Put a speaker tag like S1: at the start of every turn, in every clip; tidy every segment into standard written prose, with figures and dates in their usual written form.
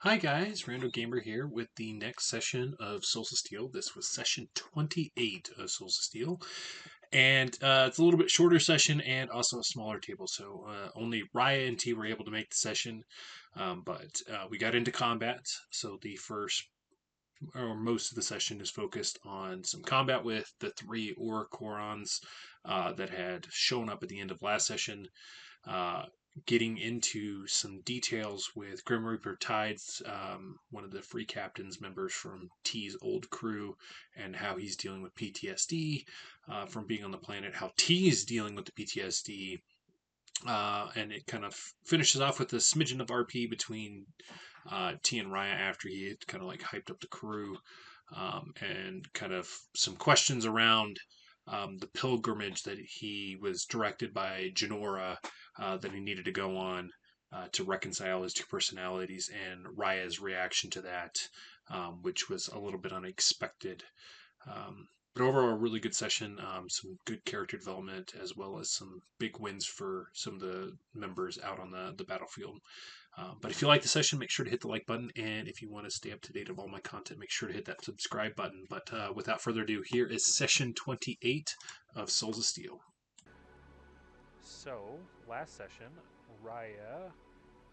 S1: Hi guys, Rando Gamer here with the next session of Souls of Steel. This was session 28 of Souls of Steel, and it's a little bit shorter session and also a smaller table, so only Raya and T were able to make the session, but we got into combat, so the first or most of the session is focused on some combat with the three Orocorans that had shown up at the end of last session, uh, getting into some details with Grim Reaper Tides, one of the Free Captains members from T's old crew, and how he's dealing with PTSD from being on the planet, how T is dealing with the PTSD. And it kind of finishes off with a smidgen of RP between T and Raia after he had kind of like hyped up the crew, and kind of some questions around the pilgrimage that he was directed by Janora, that he needed to go on to reconcile his two personalities, and Raya's reaction to that, which was a little bit unexpected. But overall, a really good session. Some good character development, as well as some big wins for some of the members out on the battlefield. But if you like the session, make sure to hit the like button. And if you want to stay up to date of all my content, make sure to hit that subscribe button. But without further ado, here is session 28 of Souls of Steel.
S2: So, last session, Raya,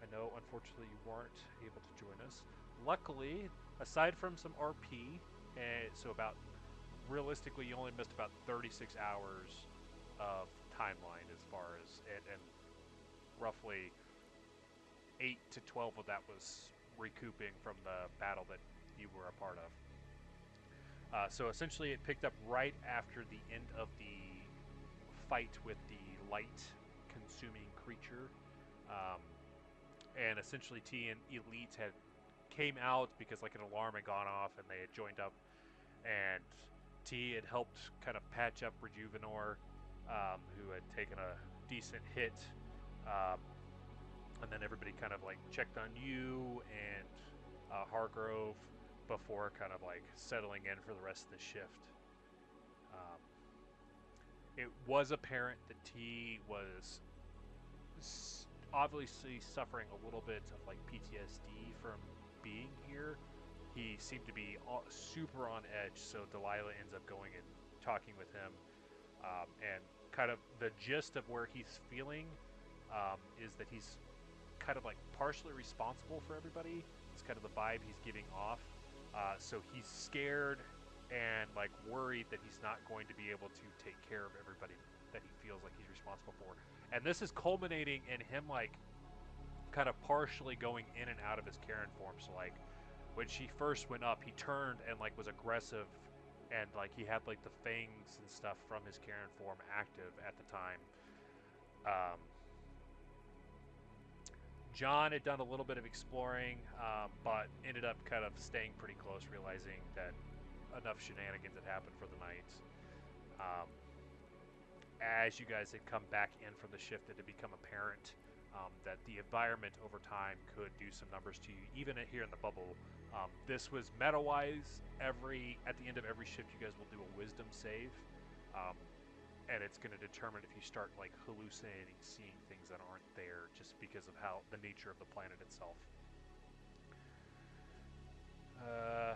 S2: I know unfortunately you weren't able to join us. Luckily, aside from some RP, so about realistically, you only missed about 36 hours of timeline as far as, and roughly 8 to 12 of that was recouping from the battle that you were a part of. So essentially, it picked up right after the end of the fight with the light consuming creature. Um, and essentially, T and Elite had came out because like an alarm had gone off and they had joined up, and T had helped kind of patch up Rejuvenor, who had taken a decent hit, um, and then everybody kind of like checked on you and Hargrove before kind of like settling in for the rest of the shift. Um, it was apparent that T was obviously suffering a little bit of like PTSD from being here. He seemed to be super on edge, so Delilah ends up going and talking with him, and kind of the gist of where he's feeling, is that he's kind of like partially responsible for everybody. It's kind of the vibe he's giving off. So he's scared and like worried that he's not going to be able to take care of everybody that he feels like he's responsible for. And this is culminating in him like kind of partially going in and out of his Karen form. So like when she first went up, he turned and like was aggressive, and like he had like the fangs and stuff from his Karen form active at the time. Um, John had done a little bit of exploring, but ended up kind of staying pretty close, realizing that enough shenanigans had happened for the night. Um, as you guys had come back in from the shift, it had become apparent that the environment over time could do some numbers to you, even here in the bubble. This was meta-wise. At the end of every shift, you guys will do a wisdom save, um, and it's going to determine if you start like hallucinating, seeing things that aren't there, just because of how the nature of the planet itself. Uh,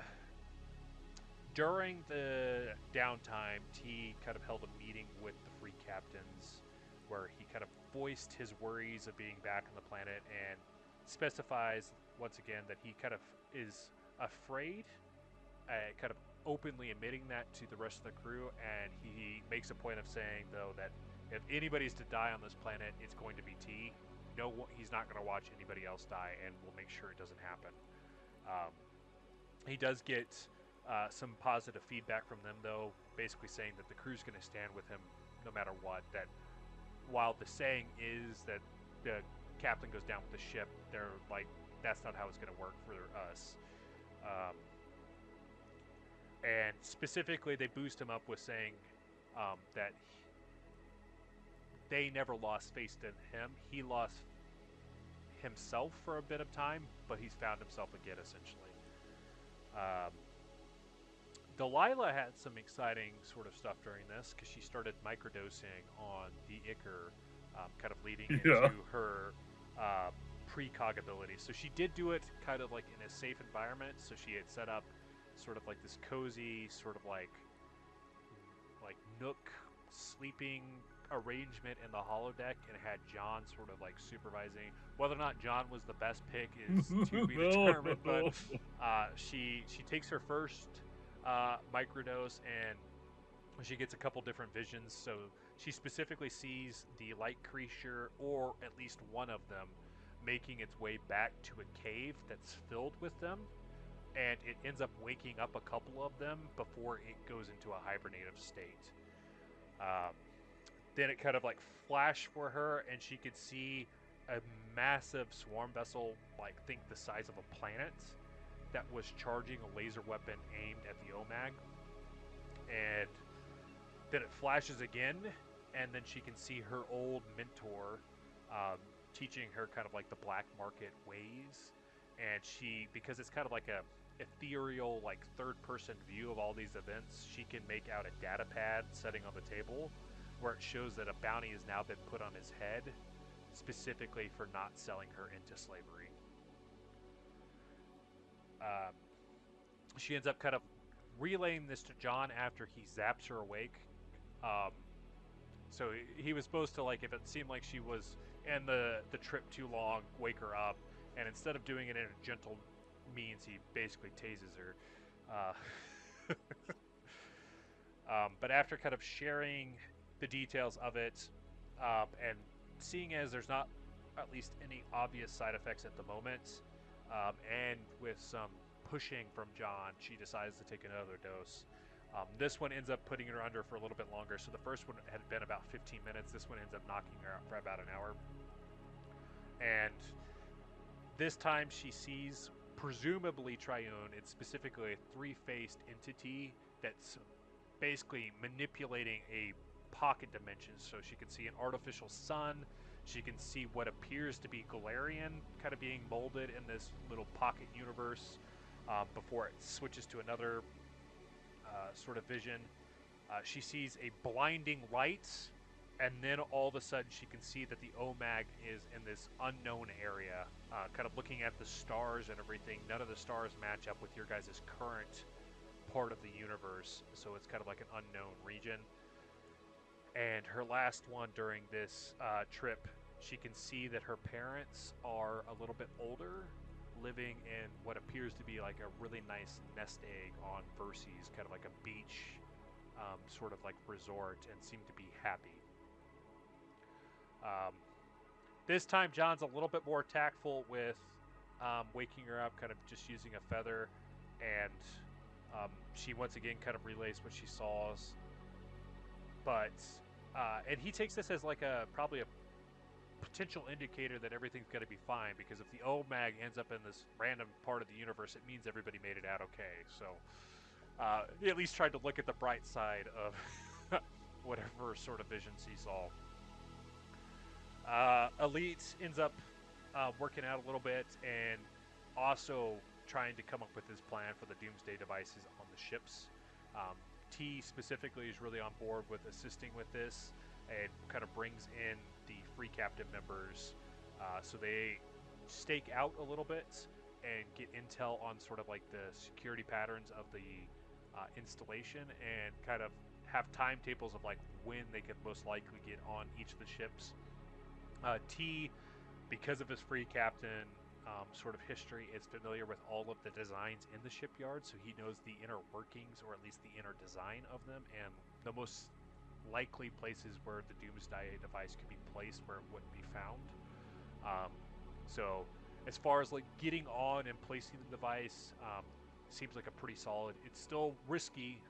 S2: During the downtime, T kind of held a meeting with the Free Captains where he kind of voiced his worries of being back on the planet and specifies once again that he kind of is afraid, kind of openly admitting that to the rest of the crew, and he makes a point of saying though that if anybody's to die on this planet, it's going to be T. No, he's not going to watch anybody else die, and we'll make sure it doesn't happen. Um, he does get some positive feedback from them, though, basically saying that the crew's going to stand with him no matter what. That while the saying is that the captain goes down with the ship, they're like, that's not how it's going to work for us. Um, and specifically, they boost him up with saying that they never lost faith in him. He lost himself for a bit of time, but he's found himself again, essentially. Um, Delilah had some exciting sort of stuff during this because she started microdosing on the Ichor, kind of leading
S3: Yeah.
S2: into her uh, precog abilities. So she did do it kind of like in a safe environment. So she had set up sort of like this cozy, sort of like nook sleeping arrangement in the holodeck, and had John sort of like supervising. Whether or not John was the best pick is to be determined, but she takes her first microdose, and she gets a couple different visions. So she specifically sees the light creature, or at least one of them, making its way back to a cave that's filled with them, and it ends up waking up a couple of them before it goes into a hibernative state. Um, then it kind of like flashed for her, and she could see a massive swarm vessel, like think the size of a planet, that was charging a laser weapon aimed at the OMAG. And then it flashes again, and then she can see her old mentor teaching her kind of like the black market ways. And she, because it's kind of like a ethereal, like third-person view of all these events, she can make out a data pad setting on the table where it shows that a bounty has now been put on his head, specifically for not selling her into slavery. She ends up kind of relaying this to John after he zaps her awake. So he was supposed to, like, if it seemed like she was in the trip too long, wake her up, and instead of doing it in a gentle means, he basically tases her. But after kind of sharing the details of it, and seeing as there's not at least any obvious side effects at the moment, and with some pushing from John, she decides to take another dose. This one ends up putting her under for a little bit longer. So the first one had been about 15 minutes. This one ends up knocking her out for about an hour. And this time she sees, presumably Triune, it's specifically a three-faced entity that's basically manipulating a pocket dimension. So she can see an artificial sun. She can see what appears to be Galarian kind of being molded in this little pocket universe before it switches to another sort of vision. She sees a blinding light, and then all of a sudden she can see that the OMAG is in this unknown area, kind of looking at the stars and everything. None of the stars match up with your guys' current part of the universe, so it's kind of like an unknown region. And her last one during this trip, she can see that her parents are a little bit older, living in what appears to be like a really nice nest egg on Verces, kind of like a beach sort of like resort, and seem to be happy. This time John's a little bit more tactful with waking her up, kind of just using a feather, and she once again kind of relays what she saw. But and he takes this as like probably a potential indicator that everything's going to be fine, because if the OMAG ends up in this random part of the universe, it means everybody made it out okay. So he at least tried to look at the bright side of whatever sort of visions he saw. Elite ends up working out a little bit, and also trying to come up with his plan for the Doomsday devices on the ships. T specifically is really on board with assisting with this, and kind of brings in the free captive members, so they stake out a little bit and get intel on sort of like the security patterns of the installation, and kind of have timetables of like when they could most likely get on each of the ships. T, because of his free captain sort of history, is familiar with all of the designs in the shipyard, so he knows the inner workings, or at least the inner design of them, and the most likely places where the Doomsday device could be placed where it wouldn't be found. So as far as like getting on and placing the device, seems like a pretty solid. It's still risky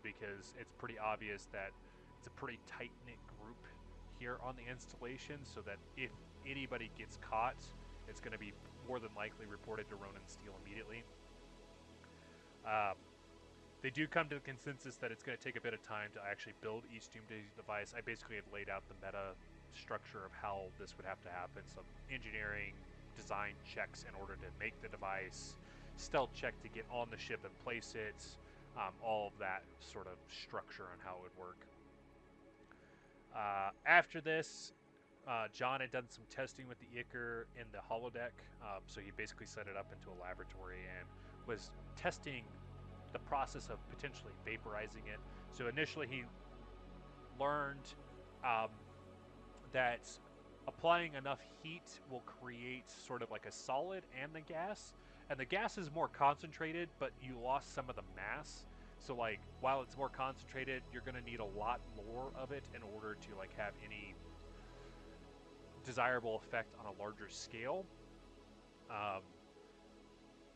S2: because it's pretty obvious that it's a pretty tight-knit group here on the installation, so that if anybody gets caught, it's going to be more than likely reported to Ronan Steele immediately. They do come to the consensus that it's going to take a bit of time to actually build each Doomsday device. I basically have laid out the meta structure of how this would have to happen. Some engineering, design checks in order to make the device, stealth check to get on the ship and place it, all of that sort of structure on how it would work. After this, John had done some testing with the Icar in the holodeck, so he basically set it up into a laboratory and was testing the process of potentially vaporizing it. So initially, he learned um, that applying enough heat will create sort of like a solid and the gas. And the gas is more concentrated, but you lost some of the mass. So like while it's more concentrated, you're going to need a lot more of it in order to like have any desirable effect on a larger scale. Um,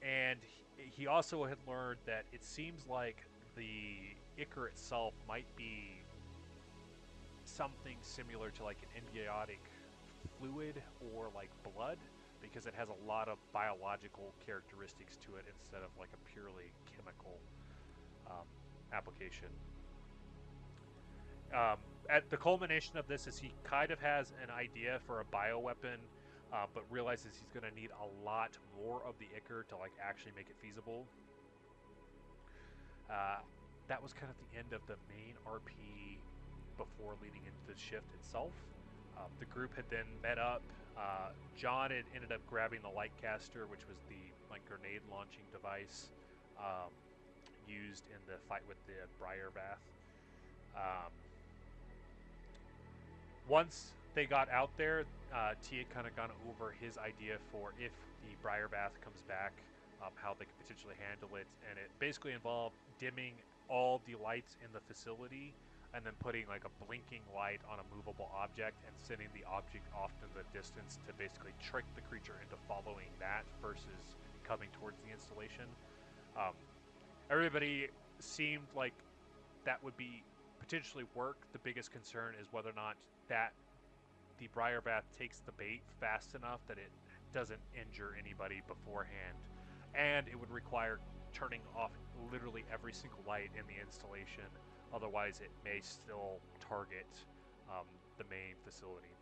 S2: and he also had learned that it seems like the Icar itself might be something similar to like an embiotic fluid or like blood because it has a lot of biological characteristics to it instead of like a purely chemical um, application. At the culmination of this is he kind of has an idea for a bioweapon, but realizes he's going to need a lot more of the Icar to like actually make it feasible. Uh, that was kind of the end of the main RP before leading into the shift itself. The group had then met up. John had ended up grabbing the Lightcaster, which was the like grenade launching device used in the fight with the Briarbath. Once they got out there, T had kind of gone over his idea for if the Briarbath comes back, how they could potentially handle it, and it basically involved dimming all the lights in the facility and then putting like a blinking light on a movable object and sending the object off in the distance to basically trick the creature into following that versus coming towards the installation. Um, Everybody seemed like that would be potentially work. The biggest concern is whether or not that the Briarbath takes the bait fast enough that it doesn't injure anybody beforehand, and it would require turning off literally every single light in the installation. Otherwise, it may still target the main facility.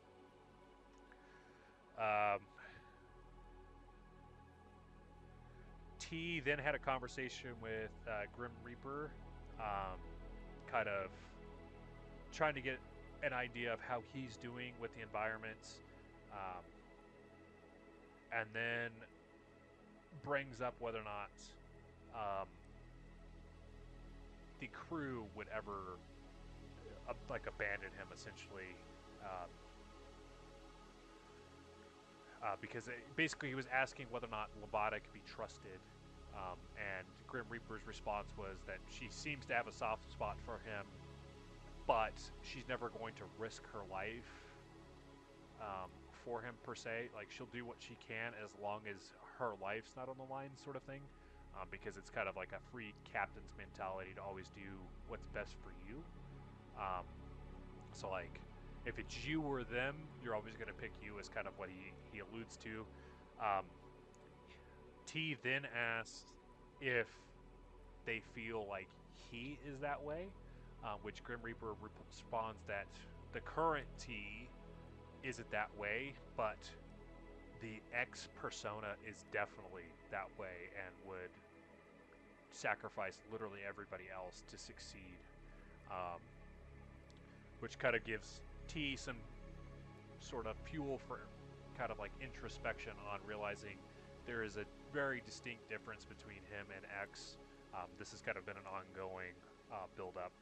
S2: T then had a conversation with Grim Reaper, kind of trying to get an idea of how he's doing with the environment, and then brings up whether or not the crew would ever like abandon him, essentially, because basically he was asking whether or not Labata could be trusted, and Grim Reaper's response was that she seems to have a soft spot for him, but she's never going to risk her life for him per se. Like she'll do what she can as long as her life's not on the line, sort of thing, because it's kind of like a free captain's mentality to always do what's best for you. So like, if it's you or them, you're always going to pick you, is kind of what he alludes to. T then asks if they feel like he is that way, which Grim Reaper responds that the current T isn't that way, but the X persona is definitely that way and would sacrifice literally everybody else to succeed, which kind of gives T some sort of fuel for kind of like introspection on realizing there is a very distinct difference between him and X. This has kind of been an ongoing build-up.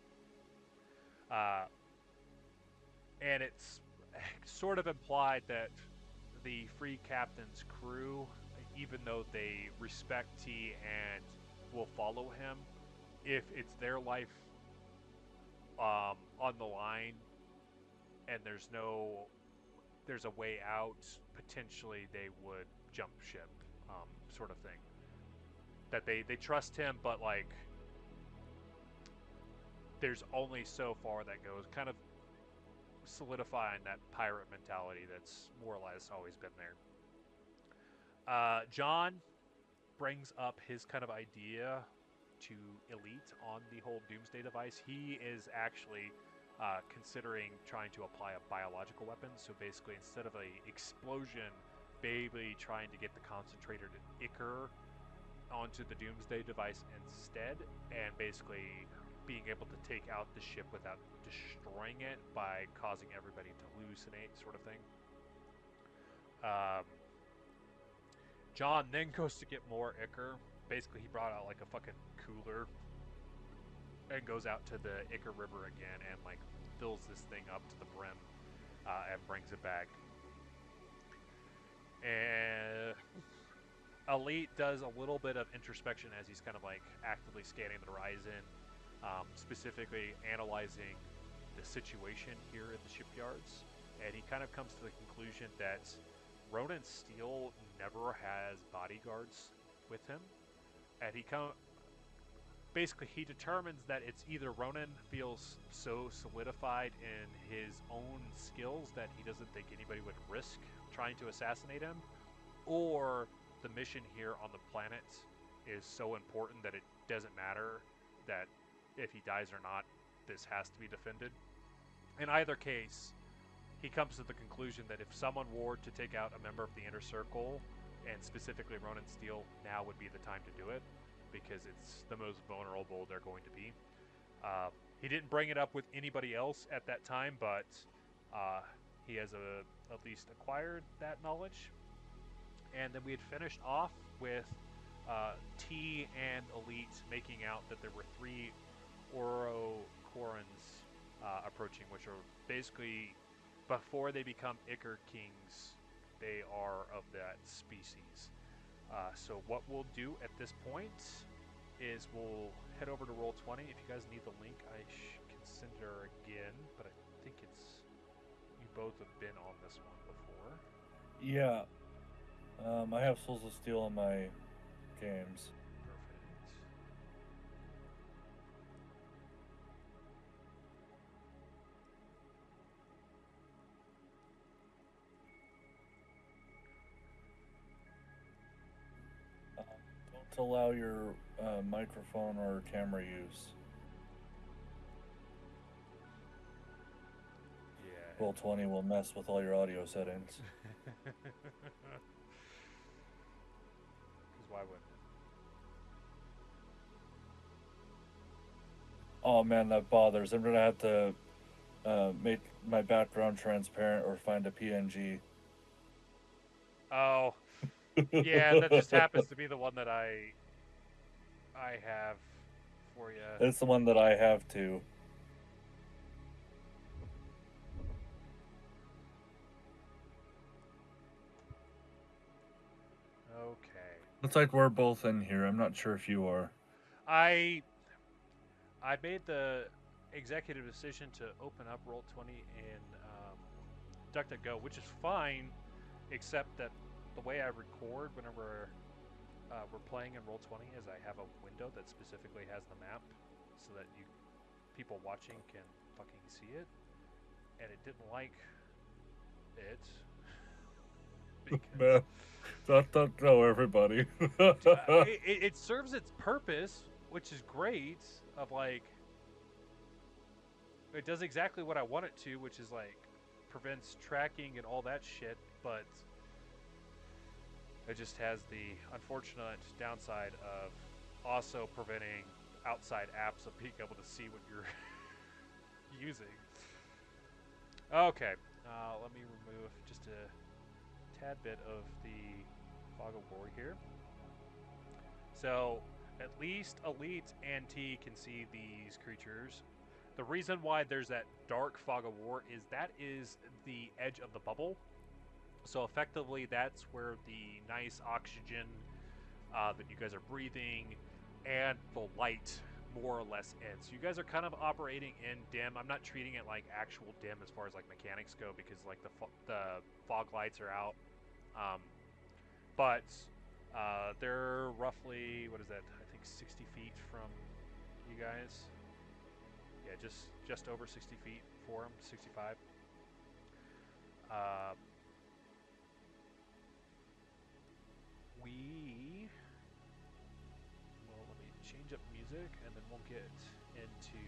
S2: And it's sort of implied that the Free Captain's crew, even though they respect T and will follow him, if it's their life on the line and there's a way out, potentially they would jump ship, sort of thing. That they trust him, but like there's only so far that goes, kind of solidifying that pirate mentality that's more or less always been there. John brings up his kind of idea to Elite on the whole Doomsday device. He is actually considering trying to apply a biological weapon. So basically, instead of a explosion, maybe trying to get the concentrated Icar onto the Doomsday device instead, and basically being able to take out the ship without destroying it by causing everybody to hallucinate, sort of thing. John then goes to get more ichor. Basically, he brought out like a fucking cooler and goes out to the Ichor River again and like fills this thing up to the brim and brings it back. And Elite does a little bit of introspection as he's kind of like actively scanning the horizon, specifically analyzing the situation here at the shipyards, and he kind of comes to the conclusion that Ronan Steele never has bodyguards with him, and basically he determines that it's either Ronan feels so solidified in his own skills that he doesn't think anybody would risk trying to assassinate him, or the mission here on the planet is so important that it doesn't matter that if he dies or not, this has to be defended. In either case, he comes to the conclusion that if someone were to take out a member of the Inner Circle, and specifically Ronan Steele, now would be the time to do it, because it's the most vulnerable they're going to be. He didn't bring it up with anybody else at that time, but he has at least acquired that knowledge. And then we had finished off with T and Elite making out that there were 3 Orocorans approaching, which are basically, before they become Ichor Kings, they are of that species. So what we'll do at this point is we'll head over to Roll20. If you guys need the link, I can send it again, but I think you both have been on this one before.
S3: Yeah. I have Souls of Steel on my games.
S2: Perfect.
S3: Don't allow your microphone or camera use.
S2: Yeah.
S3: Roll20 will mess with all your audio settings.
S2: Because why wouldn't it?
S3: Oh man, that bothers. I'm gonna have to make my background transparent or find a PNG.
S2: Oh, yeah, that just happens to be the one that I have for you.
S3: It's the one that I have too.
S2: Okay.
S3: Looks like we're both in here. I'm not sure if you are.
S2: I made the executive decision to open up Roll20 in DuckDuckGo, which is fine, except that the way I record whenever we're playing in Roll20 is I have a window that specifically has the map so that people watching can fucking see it, and it didn't like it.
S3: Man, don't know everybody.
S2: It serves its purpose, which is great, of like, it does exactly what I want it to, which is like prevents tracking and all that shit, but it just has the unfortunate downside of also preventing outside apps of being able to see what you're using. Okay, let me remove just a tad bit of the fog of war here. So at least Elite and T can see these creatures. The reason why there's that dark fog of war is that is the edge of the bubble. So effectively that's where the nice oxygen that you guys are breathing and the light more or less ends. So you guys are kind of operating in dim. I'm not treating it like actual dim as far as like mechanics go, because like the fog lights are out. But they're roughly, what is that? I think 60 feet from you guys. Yeah, just over 60 feet for them, 65. Let me change up music, and then we'll get into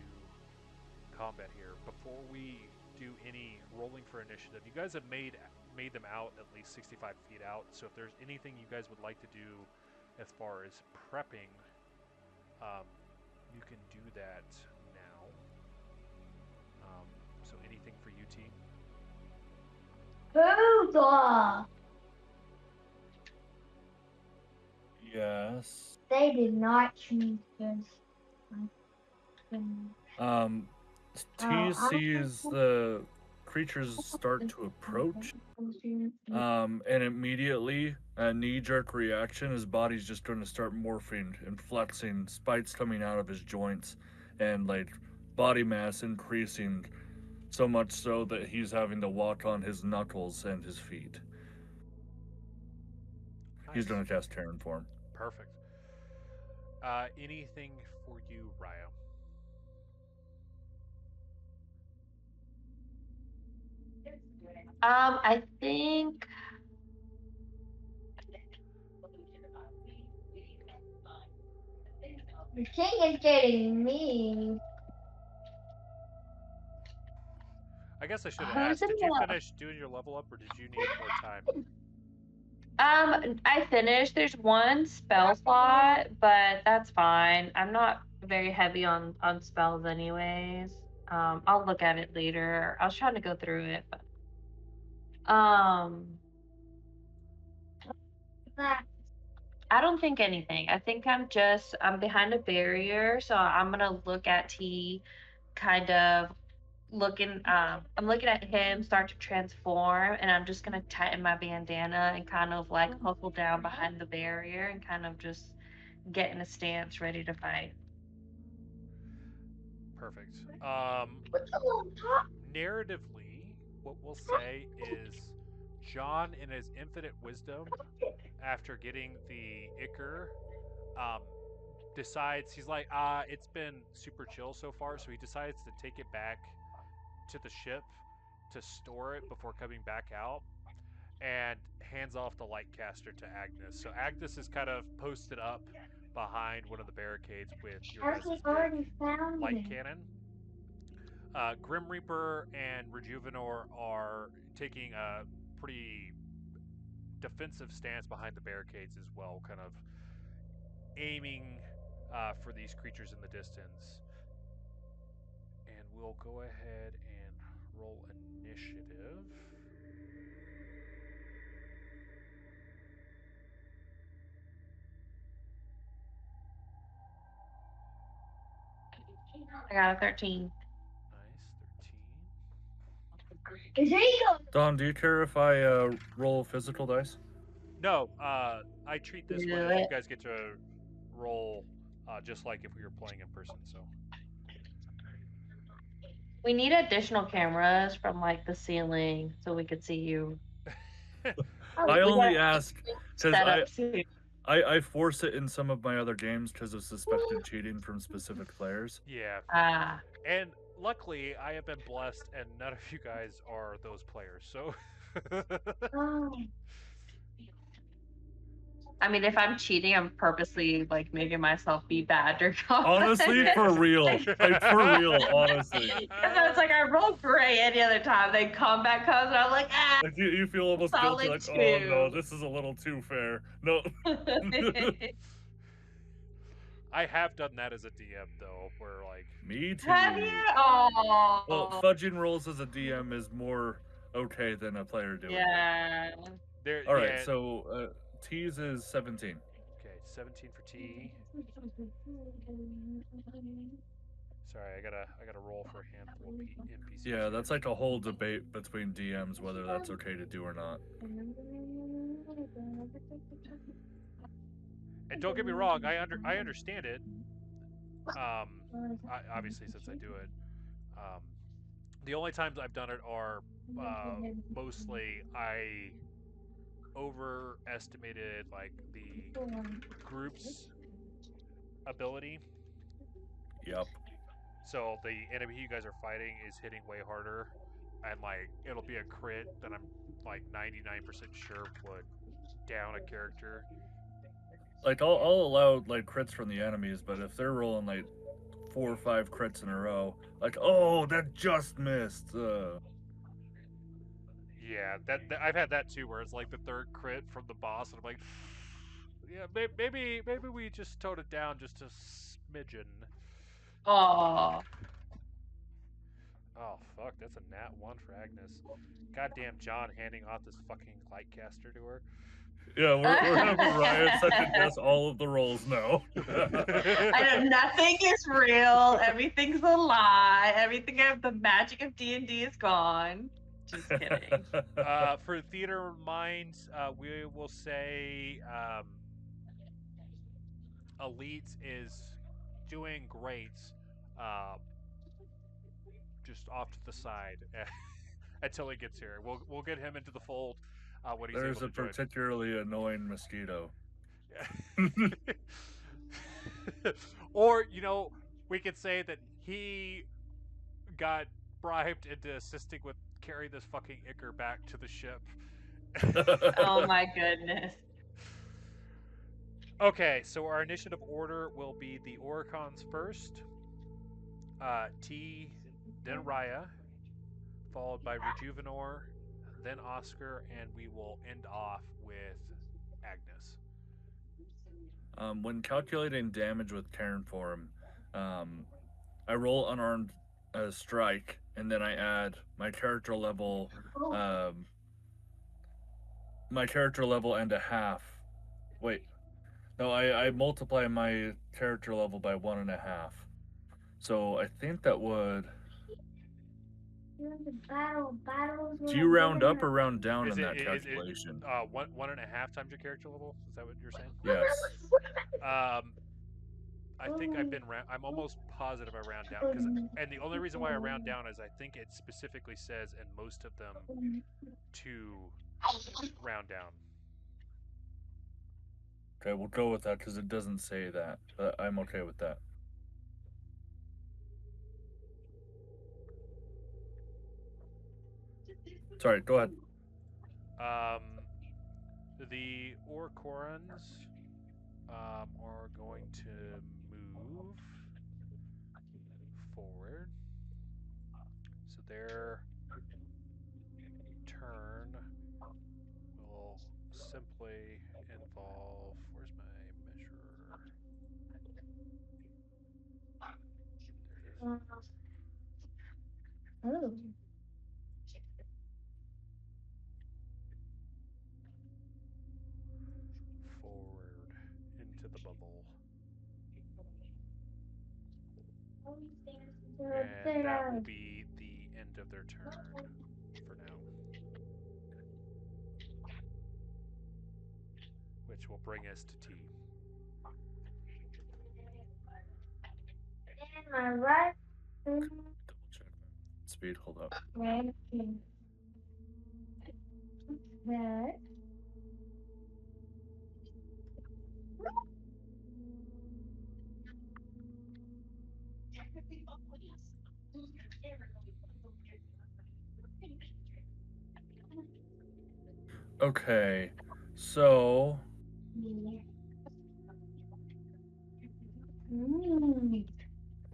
S2: combat here. Before we do any rolling for initiative, you guys have made them out at least 65 feet out, so if there's anything you guys would like to do as far as prepping, you can do that T?
S4: Food.
S3: Yes.
S4: They did not choose this.
S3: T sees the creatures start to approach. And immediately, a knee-jerk reaction, his body's just going to start morphing and flexing, spikes coming out of his joints, and like body mass increasing so much so that he's having to walk on his knuckles and his feet.
S2: Nice.
S3: He's going to cast Terran form.
S2: Perfect. Anything for you, Raya?
S5: I think
S4: The king is getting me.
S2: I guess I should have
S5: Who's
S2: asked.
S5: in
S2: Did you
S5: the-
S2: finish doing your level up, or did you need more time?
S5: I finished. There's one spell slot, but that's fine. I'm not very heavy on spells anyways. I'll look at it later. I was trying to go through it, but I don't think anything. I think I'm behind a barrier, so I'm gonna look at T, kind of looking. I'm looking at him start to transform, and I'm just gonna tighten my bandana and kind of like buckle down behind the barrier and kind of just get in a stance, ready to fight.
S2: Perfect. Narratively, what we'll say is John, in his infinite wisdom, after getting the Ichor, decides he's like, it's been super chill so far, so he decides to take it back to the ship to store it before coming back out, and hands off the Lightcaster to Agnes. So Agnes is kind of posted up behind one of the barricades with your guys'
S4: Chelsea
S2: big
S4: already found
S2: light
S4: me.
S2: cannon. Grim Reaper and Rejuvenor are taking a pretty defensive stance behind the barricades as well, kind of aiming for these creatures in the distance. And we'll go ahead and roll initiative.
S5: I got a 13.
S2: Nice, 13.
S4: There you go.
S3: Dom, do you care if I roll physical dice?
S2: No, I treat this one
S5: Do
S2: as you
S5: it.
S2: guys get to roll just like if we were playing in person. So
S5: We need additional cameras from like the ceiling so we could see you.
S3: I only ask because
S5: Set up soon.
S3: I force it in some of my other games because of suspected cheating from specific players.
S2: yeah,
S5: Ah.
S2: and luckily I have been blessed, and none of you guys are those players. So
S4: Oh.
S5: I mean, if I'm cheating, I'm purposely like making myself be bad or something.
S3: Honestly, for real. Like, for real, honestly.
S5: Because I was like, I rolled great any other time. Then combat comes, and I'm like, ah.
S3: Like, you feel almost guilty, like,
S5: Solid
S3: oh no,
S5: two.
S3: this is a little too fair. No.
S2: I have done that as a DM though, where like
S3: Me too.
S5: Have you? Oh.
S3: Well, fudging rolls as a DM is more okay than a player doing it.
S5: Yeah.
S2: there.
S3: All right,
S2: yeah,
S3: so T's is 17.
S2: okay, 17 for T. Sorry, I gotta roll for a handful of NPCs.
S3: Yeah, that's like a whole debate between DMs whether that's okay to do or not.
S2: And don't get me wrong, I understand it. Obviously, since I do it, the only times I've done it are mostly I overestimated like the group's ability.
S3: Yep.
S2: So the enemy you guys are fighting is hitting way harder, and like it'll be a crit that I'm like 99% sure would down a character.
S3: Like, I'll allow like crits from the enemies, but if they're rolling like 4 or 5 crits in a row, like, oh, that just missed.
S2: Yeah, that I've had that too, where it's like the third crit from the boss, and I'm like, yeah, maybe we just toned it down just a smidgen.
S5: Oh.
S2: Oh fuck, that's a nat 1 for Agnes. Goddamn John handing off this fucking lightcaster to her.
S3: Yeah, we're gonna put Raya in second guess all of the roles now.
S5: I know nothing is real. Everything's a lie. Everything of the magic of D&D is gone. Just kidding.
S2: For theater minds, we will say Elite is doing great, just off to the side until he gets here. We'll get him into the fold when he's
S3: There's
S2: able
S3: a
S2: to join.
S3: particularly annoying mosquito.
S2: Or we could say that he got bribed into assisting with carrying this fucking ichor back to the ship.
S5: Oh my goodness.
S2: Okay, so our initiative order will be the Orocorans first, T, then Raia, followed by Rejuvenor, then Oscar, and we will end off with Agnes.
S3: When calculating damage with Terran Form, I roll unarmed strike, and then I add my character level, and a half. Wait, no, I multiply my character level by 1.5. So I think that would. Do you round up or round down in that calculation?
S2: 1.5 times your character level? Is that what you're saying?
S3: Yes.
S2: I think I'm almost positive I round down and the only reason why I round down is I think it specifically says in most of them to round down.
S3: Okay, we'll go with that because it doesn't say that. But I'm okay with that. Sorry, go ahead.
S2: The Orocorans are going to move forward. So their turn will simply involve. Where's my measure? There it is.
S4: Oh.
S2: Forward into the bubble. And that will be the end of their turn for now. Which will bring us to T.
S4: Am I right?
S3: Double check that. Speed, hold up.
S4: Right. That.
S3: Okay, so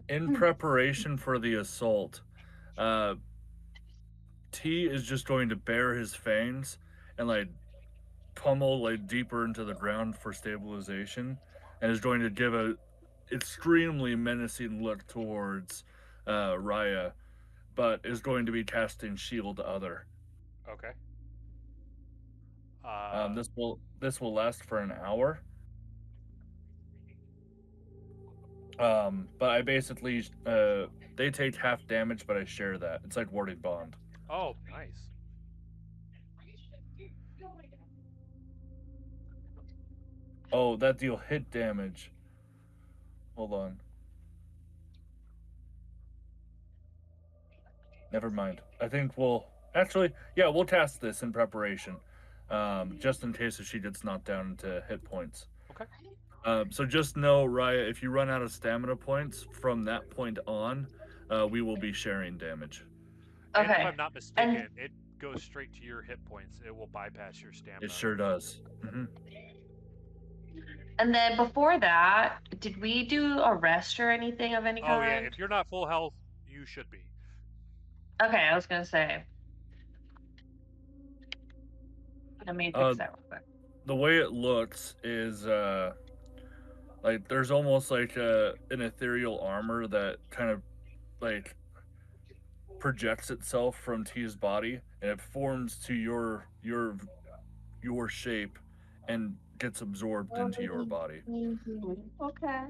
S3: in preparation for the assault, T is just going to bare his fangs and pummel deeper into the ground for stabilization, and is going to give a extremely menacing look towards Raia, but is going to be casting Shield Other.
S2: Okay.
S3: This will last for an hour. But I basically they take half damage, but I share that. It's like Warding Bond.
S2: Oh, nice.
S3: Oh, that deal hit damage. Hold on. Never mind. I think we'll test this in preparation, just in case if she gets knocked down into hit points.
S2: Okay.
S3: So just know, Raia, if you run out of stamina points from that point on, we will be sharing damage.
S2: And
S5: Okay.
S2: if I'm not mistaken, it goes straight to your hit points. It will bypass your stamina.
S3: It sure does. Mm-hmm.
S5: And then before that, did we do a rest or anything of any kind?
S2: Oh yeah, if you're not full health, you should be.
S5: Okay, I was gonna say. Let me fix that real quick.
S3: The way it looks is there's almost an ethereal armor that kind of projects itself from T's body, and it forms to your shape, and gets absorbed into your body.
S5: Okay.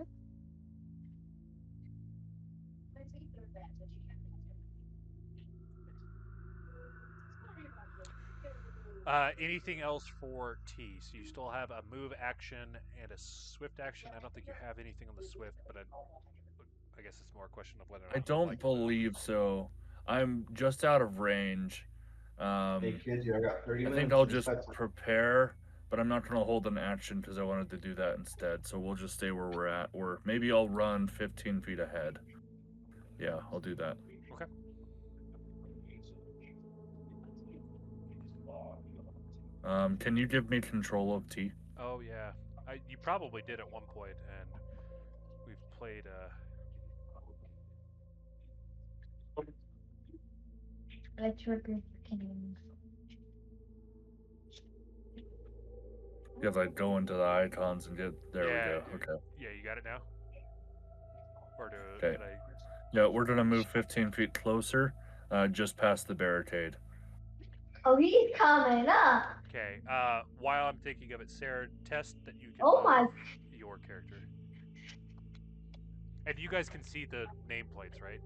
S2: Anything else for T? So you still have a move action and a swift action. I don't think you have anything on the swift, but I guess it's more a question of whether or not
S3: I
S2: you'd
S3: don't
S2: like to move.
S3: believe so. I'm just out of range.
S6: Hey kids, I got 30
S3: I
S6: minutes.
S3: think I'll just prepare, but I'm not going to hold an action because I wanted to do that instead. So we'll just stay where we're at, or maybe I'll run 15 feet ahead. Yeah, I'll do that.
S2: Okay.
S3: Can you give me control of T?
S2: Oh yeah, you probably did at one point, and we've played.
S4: Let's repeat things.
S3: Because I'd go into the icons and get. There we go. Okay.
S2: Yeah, you got it now. Or
S3: Okay.
S2: did I?
S3: Yeah, we're gonna move 15 feet closer, just past the barricade.
S4: Oh, he's coming up.
S2: Okay. While I'm thinking of it, Sarah, test that you can
S4: Oh
S2: move
S4: my.
S2: your character. And you guys can see the nameplates, right?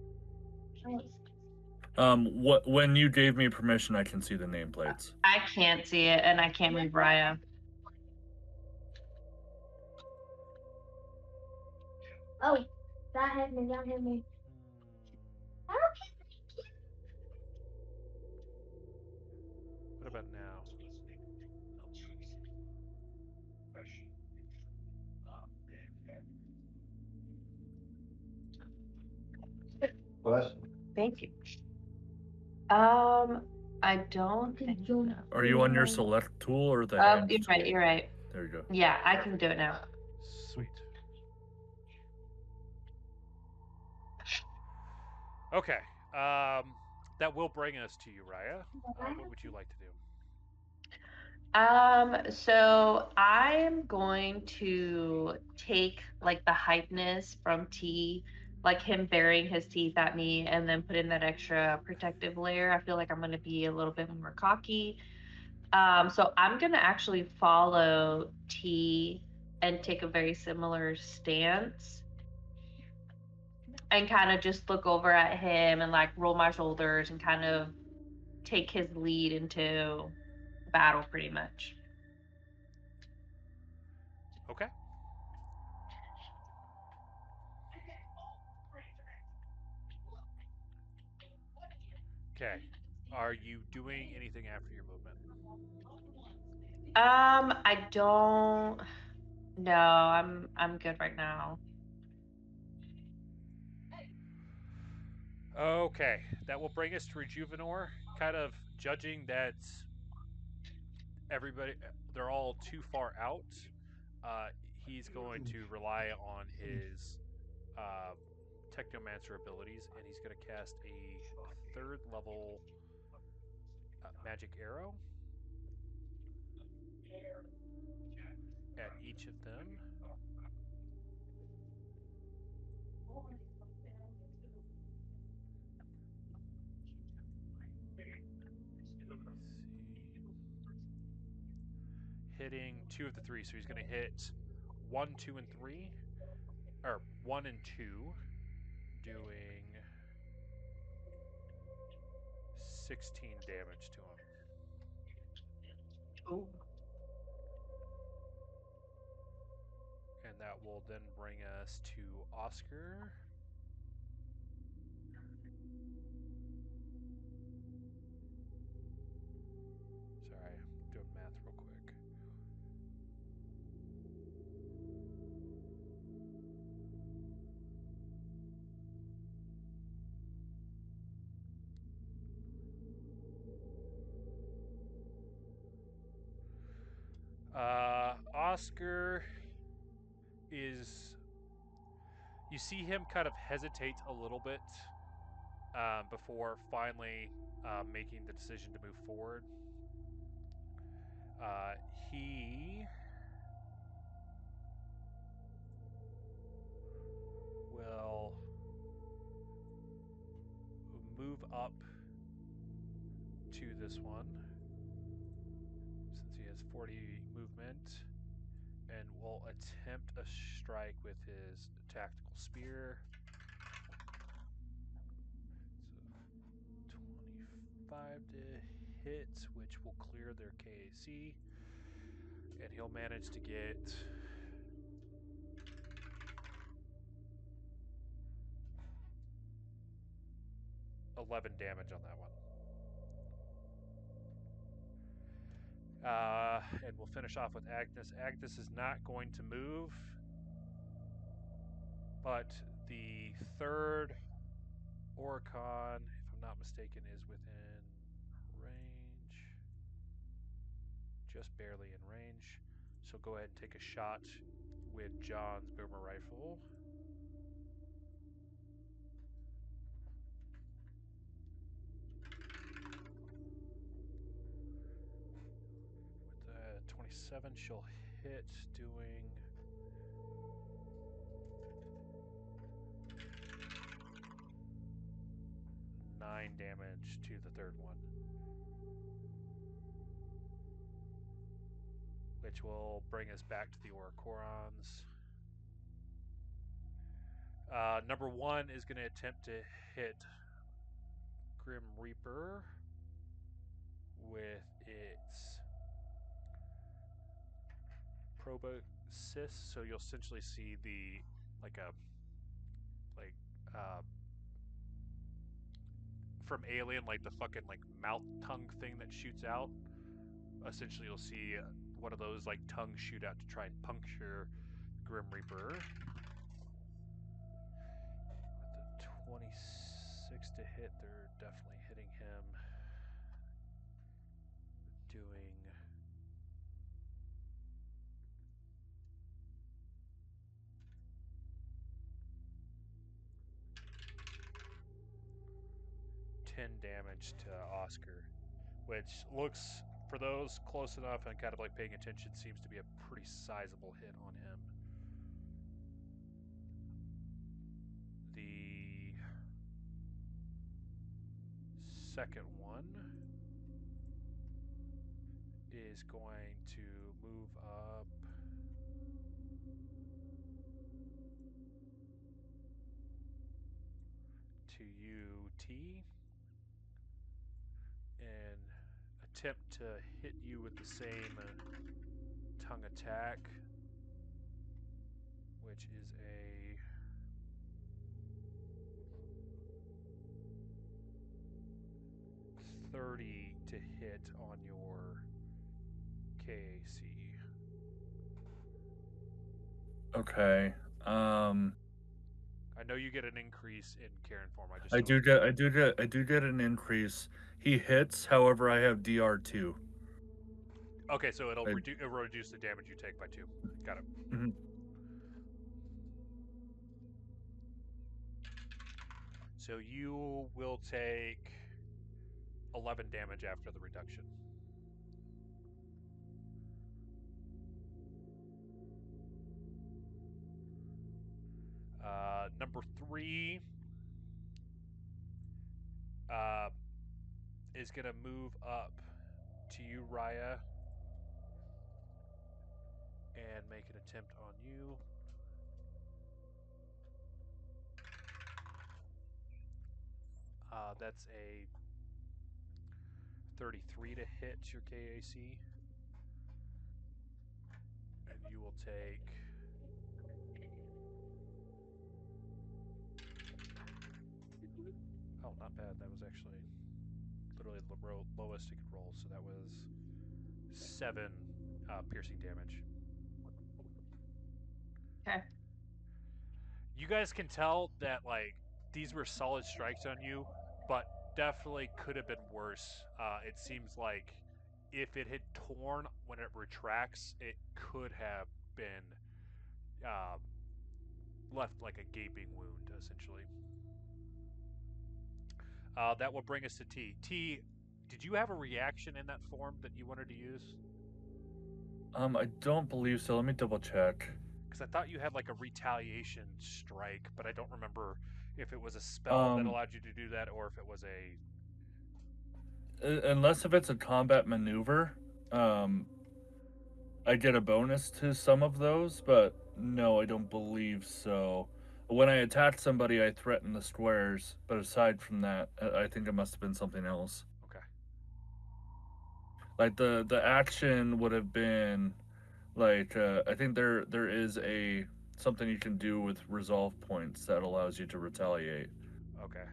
S3: When you gave me permission, I can see the nameplates.
S5: I can't see it, and I can't move Raia.
S4: Oh, that hit me. That hit me. I don't
S2: What about now?
S6: Question.
S5: Thank you. I don't think so.
S3: Are you on your select tool or the
S5: Oh,
S3: hands
S5: you're
S3: tool?
S5: right. You're right.
S3: There you go.
S5: Yeah, I can do it now.
S2: Sweet. Okay. That will bring us to you, Raia. What would you like to do?
S5: So I'm going to take like the hypeness from T, like him burying his teeth at me, and then put in that extra protective layer. I feel like I'm gonna be a little bit more cocky. So I'm gonna actually follow T and take a very similar stance and kind of just look over at him and like roll my shoulders and kind of take his lead into battle pretty much.
S2: Okay. Okay. Are you doing anything after your movement?
S5: I don't. No, I'm good right now.
S2: Okay, that will bring us to Rejuvenor. Kind of judging that they're all too far out. He's going to rely on his Technomancer abilities, and he's going to cast a 3rd level magic arrow at each of them. Hitting 2 of the 3, so he's going to hit 1, 2, and 3, or 1 and 2, doing 16 damage to him.
S5: Ooh.
S2: And that will then bring us to Oscar. Sorry, I'm doing math real quick. Oscar is. You see him kind of hesitate a little bit before finally making the decision to move forward. He will move up this one, since he has 40 movement, and will attempt a strike with his tactical spear. So 25 to hit, which will clear their KAC, and he'll manage to get 11 damage on that one. And we'll finish off with Agnes. Agnes is not going to move, but the third Oricon, if I'm not mistaken, is within range. Just barely in range. So go ahead and take a shot with John's boomer rifle. With the 27, she'll hit, doing 9 damage to the third one, which will bring us back to the Orocorans. Number 1 is going to attempt to hit Grim Reaper with its proboscis, so you'll essentially see the from Alien, like the fucking like mouth tongue thing that shoots out. Essentially, you'll see one of those like tongues shoot out to try and puncture Grim Reaper. With the 26 to hit, they're definitely hitting him. Doing 10 damage to Oscar, which looks, for those close enough and kind of like paying attention, seems to be a pretty sizable hit on him. The second one is going to move up to you, T, and attempt to hit you with the same tongue attack, which is a 30 to hit on your KAC.
S3: Okay.
S2: I know you get an increase in Karen form.
S3: I do get an increase. He hits, however, I have DR2.
S2: Okay, so it'll reduce the damage you take by 2. Got it.
S3: Mm-hmm.
S2: So you will take 11 damage after the reduction. Number 3 is going to move up to you, Raia, and make an attempt on you. That's a 33 to hit your KAC. And you will take 'Oh, not bad. That was actually literally the lowest it could roll. So that was 7 piercing damage.
S5: Okay.
S2: You guys can tell that like these were solid strikes on you, but definitely could have been worse. It seems like if it had torn when it retracts, it could have been left like a gaping wound, essentially. That will bring us to T. T, did you have a reaction in that form that you wanted to use?
S3: I don't believe so. Let me double check.
S2: Because I thought you had like a retaliation strike, but I don't remember if it was a spell that allowed you to do that or if it was a...
S3: unless if it's a combat maneuver, I get a bonus to some of those, but no, I don't believe so. When I attack somebody, I threaten the squares, but aside from that, I think it must have been something else.
S2: Okay.
S3: Like the action would have been like I think there is a something you can do with resolve points that allows you to retaliate.
S2: Okay.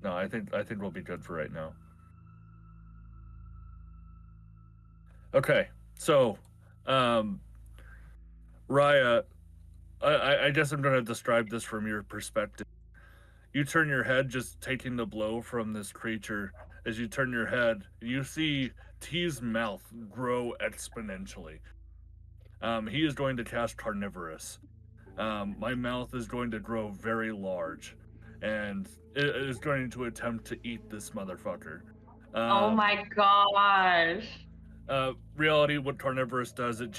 S3: No, I think we'll be good for right now. Okay, so Raya, I guess I'm gonna describe this from your perspective. You turn your head, just taking the blow from this creature. As you turn your head, you see T's mouth grow exponentially. He is going to cast Carnivorous. My mouth is going to grow very large, and it is going to attempt to eat this motherfucker.
S5: Oh my gosh.
S3: Reality, what Carnivorous does, it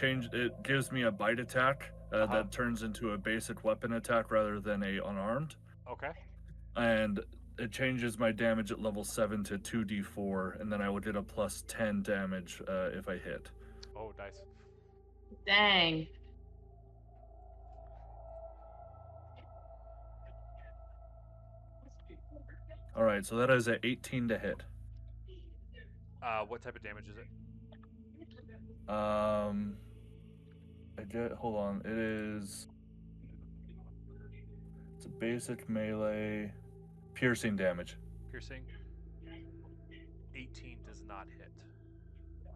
S3: gives me a bite attack
S2: Uh-huh.
S3: that turns into a basic weapon attack rather than a unarmed.
S2: Okay.
S3: And it changes my damage at level 7 to 2d4, and then I would get a plus 10 damage if I hit.
S2: Oh, nice.
S5: Dang.
S3: Alright, so that is a 18 to hit.
S2: What type of damage is it?
S3: Hold on, it's a basic melee piercing damage.
S2: Piercing. 18 does not hit.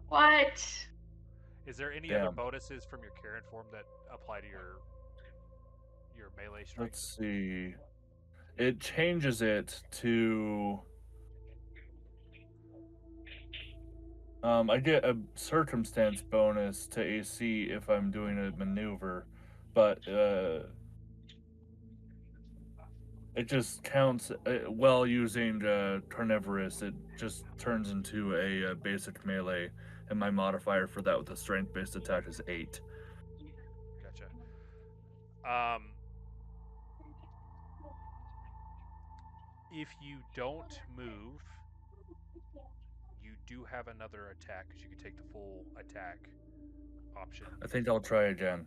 S5: What?
S2: Is there any other
S3: Damn.
S2: bonuses from your Karen form that apply to your melee strength?
S3: Let's see. It changes it to I get a circumstance bonus to AC if I'm doing a maneuver, but it just counts while using Carnivorous. It just turns into a basic melee, and my modifier for that with a strength-based attack is 8.
S2: Gotcha. If you don't move, you do have another attack because you can take the full attack option.
S3: I think I'll try again.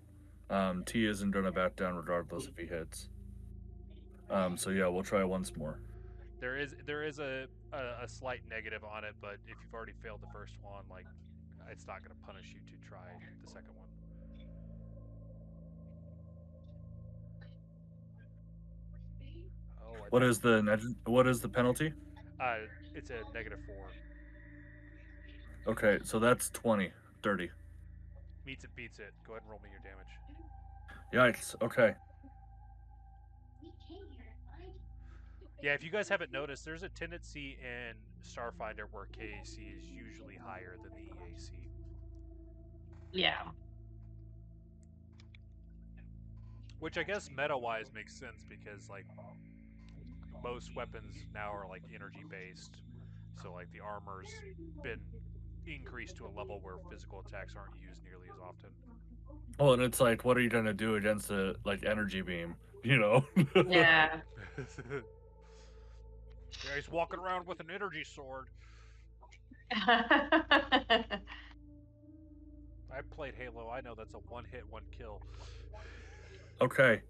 S3: T isn't going to back down regardless if he hits. So yeah, we'll try once more.
S2: There is a slight negative on it, but if you've already failed the first one, like it's not going to punish you to try the second one. Oh,
S3: What is the penalty?
S2: It's a -4.
S3: Okay, so that's 20, 30.
S2: Meets it, beats it. Go ahead and roll me your damage.
S3: Yikes. Okay.
S2: Yeah, if you guys haven't noticed, there's a tendency in Starfinder where KAC is usually higher than the EAC.
S5: Yeah.
S2: Which I guess meta-wise makes sense because like most weapons now are like energy based, so like the armor's been increased to a level where physical attacks aren't used nearly as often.
S3: Well, and it's like, what are you gonna do against a like energy beam? You know?
S5: Yeah.
S2: Yeah, he's walking around with an energy sword. I played Halo. I know that's a one-hit, one-kill.
S3: Okay.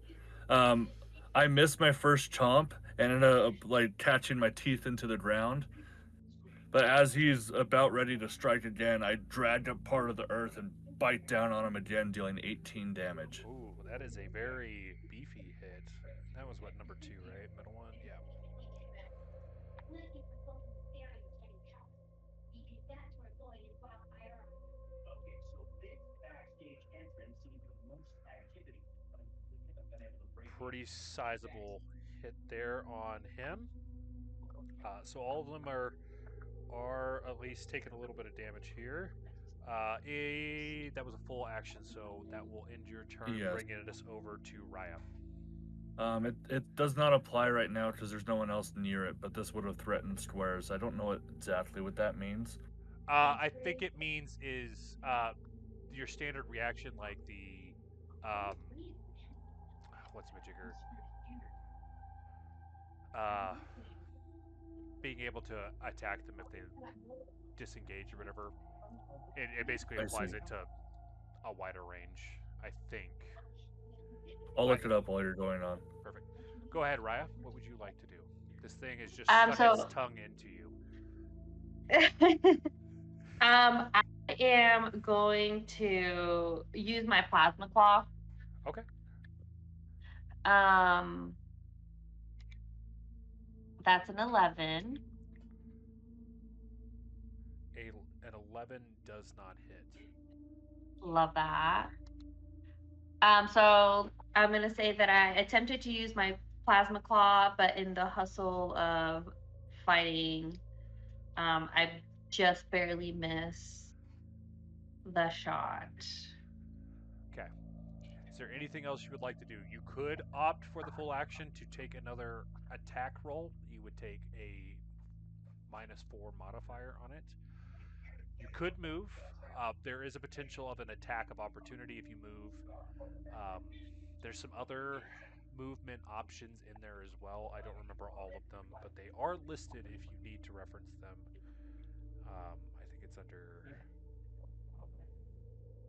S3: I missed my first chomp and ended up like catching my teeth into the ground. But as he's about ready to strike again, I dragged up part of the earth and bite down on him again, dealing 18 damage.
S2: Ooh, that is a very beefy hit. That was what, number 2, right? Middle one? Yeah. Pretty sizable hit there on him. So all of them are at least taking a little bit of damage here. That was a full action, so that will end your turn,
S3: Yes.
S2: bringing us over to Raia.
S3: It does not apply right now because there's no one else near it, but this would have threatened squares. I don't know exactly what that means.
S2: I think it means is your standard reaction, like the what's Majigger? being able to attack them if they disengage or whatever. It basically
S3: I
S2: applies
S3: see.
S2: it to a wider range, I think.
S3: I'll look it up while you're going on.
S2: Perfect. Go ahead, Raya. What would you like to do? This thing has just stuck its tongue into you.
S5: I am going to use my plasma claw.
S2: Okay.
S5: That's an 11.
S2: An 11 does not hit.
S5: Love that. So I'm gonna say that I attempted to use my plasma claw, but in the hustle of fighting, I just barely miss the shot.
S2: Okay. Is there anything else you would like to do? You could opt for the full action to take another attack roll. You would take a -4 modifier on it. You could move. There is a potential of an attack of opportunity if you move. There's some other movement options in there as well. I don't remember all of them, but they are listed if you need to reference them. I think it's under...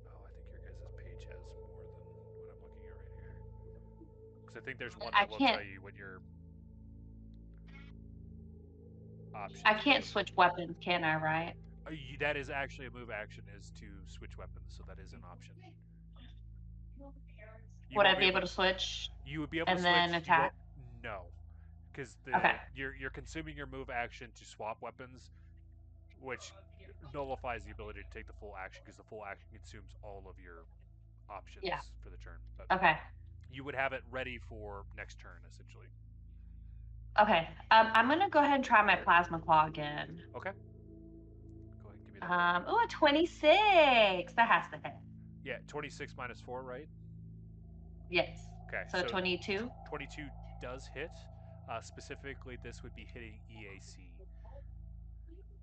S2: Oh, I think your guys' page has more than what I'm looking at right here. Because I think there's one that will tell you what your options
S5: I can't switch weapons, can I, right?
S2: That is actually a move action, is to switch weapons, so that is an option.
S5: Would I be able to switch?
S2: You would be able to switch.
S5: Then attack?
S2: No, because you're consuming your move action to swap weapons, which nullifies the ability to take the full action, because the full action consumes all of your options for the turn. But you would have it ready for next turn, essentially.
S5: Okay. I'm gonna go ahead and try my plasma claw again.
S2: Okay. Go ahead and give me that.
S5: A 26. That has to hit.
S2: Yeah, 26 -4, right?
S5: Yes.
S2: Okay.
S5: So 22.
S2: 22 does hit. Specifically, this would be hitting EAC.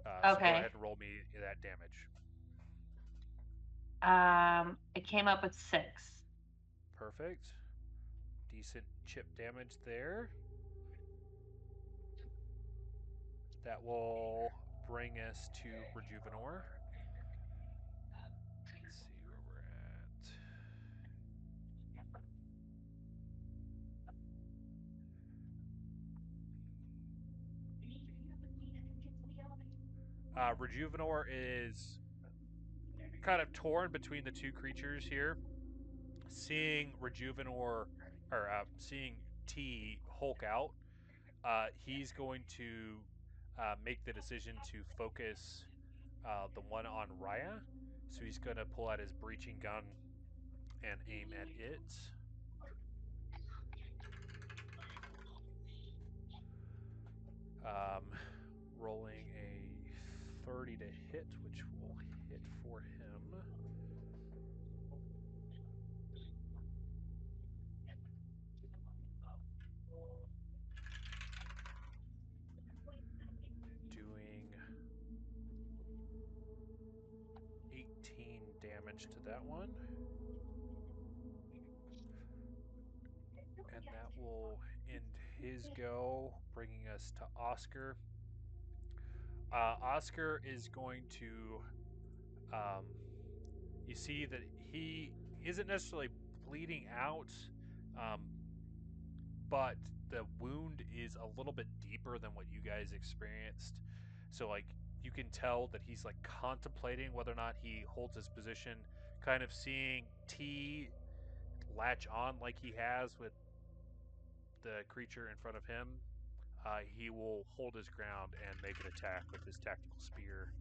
S2: So go ahead and roll me that damage.
S5: It came up with 6.
S2: Perfect. Decent chip damage there. That will bring us to Rejuvenor. Let's see where we're at. Rejuvenor is kind of torn between the two creatures here. Seeing Rejuvenor, or seeing T Hulk out, he's going to make the decision to focus the one on Raia. So he's going to pull out his breaching gun and aim at it. Rolling a 30 to hit, which will hit for him. Doing 18 damage to that one. And that will end his go, bringing us to Oscar. Oscar is going to... you see that he isn't necessarily bleeding out, but the wound is a little bit deeper than what you guys experienced. So, like, you can tell that he's, like, contemplating whether or not he holds his position, kind of seeing T latch on like he has with the creature in front of him. He will hold his ground and make an attack with his tactical spear,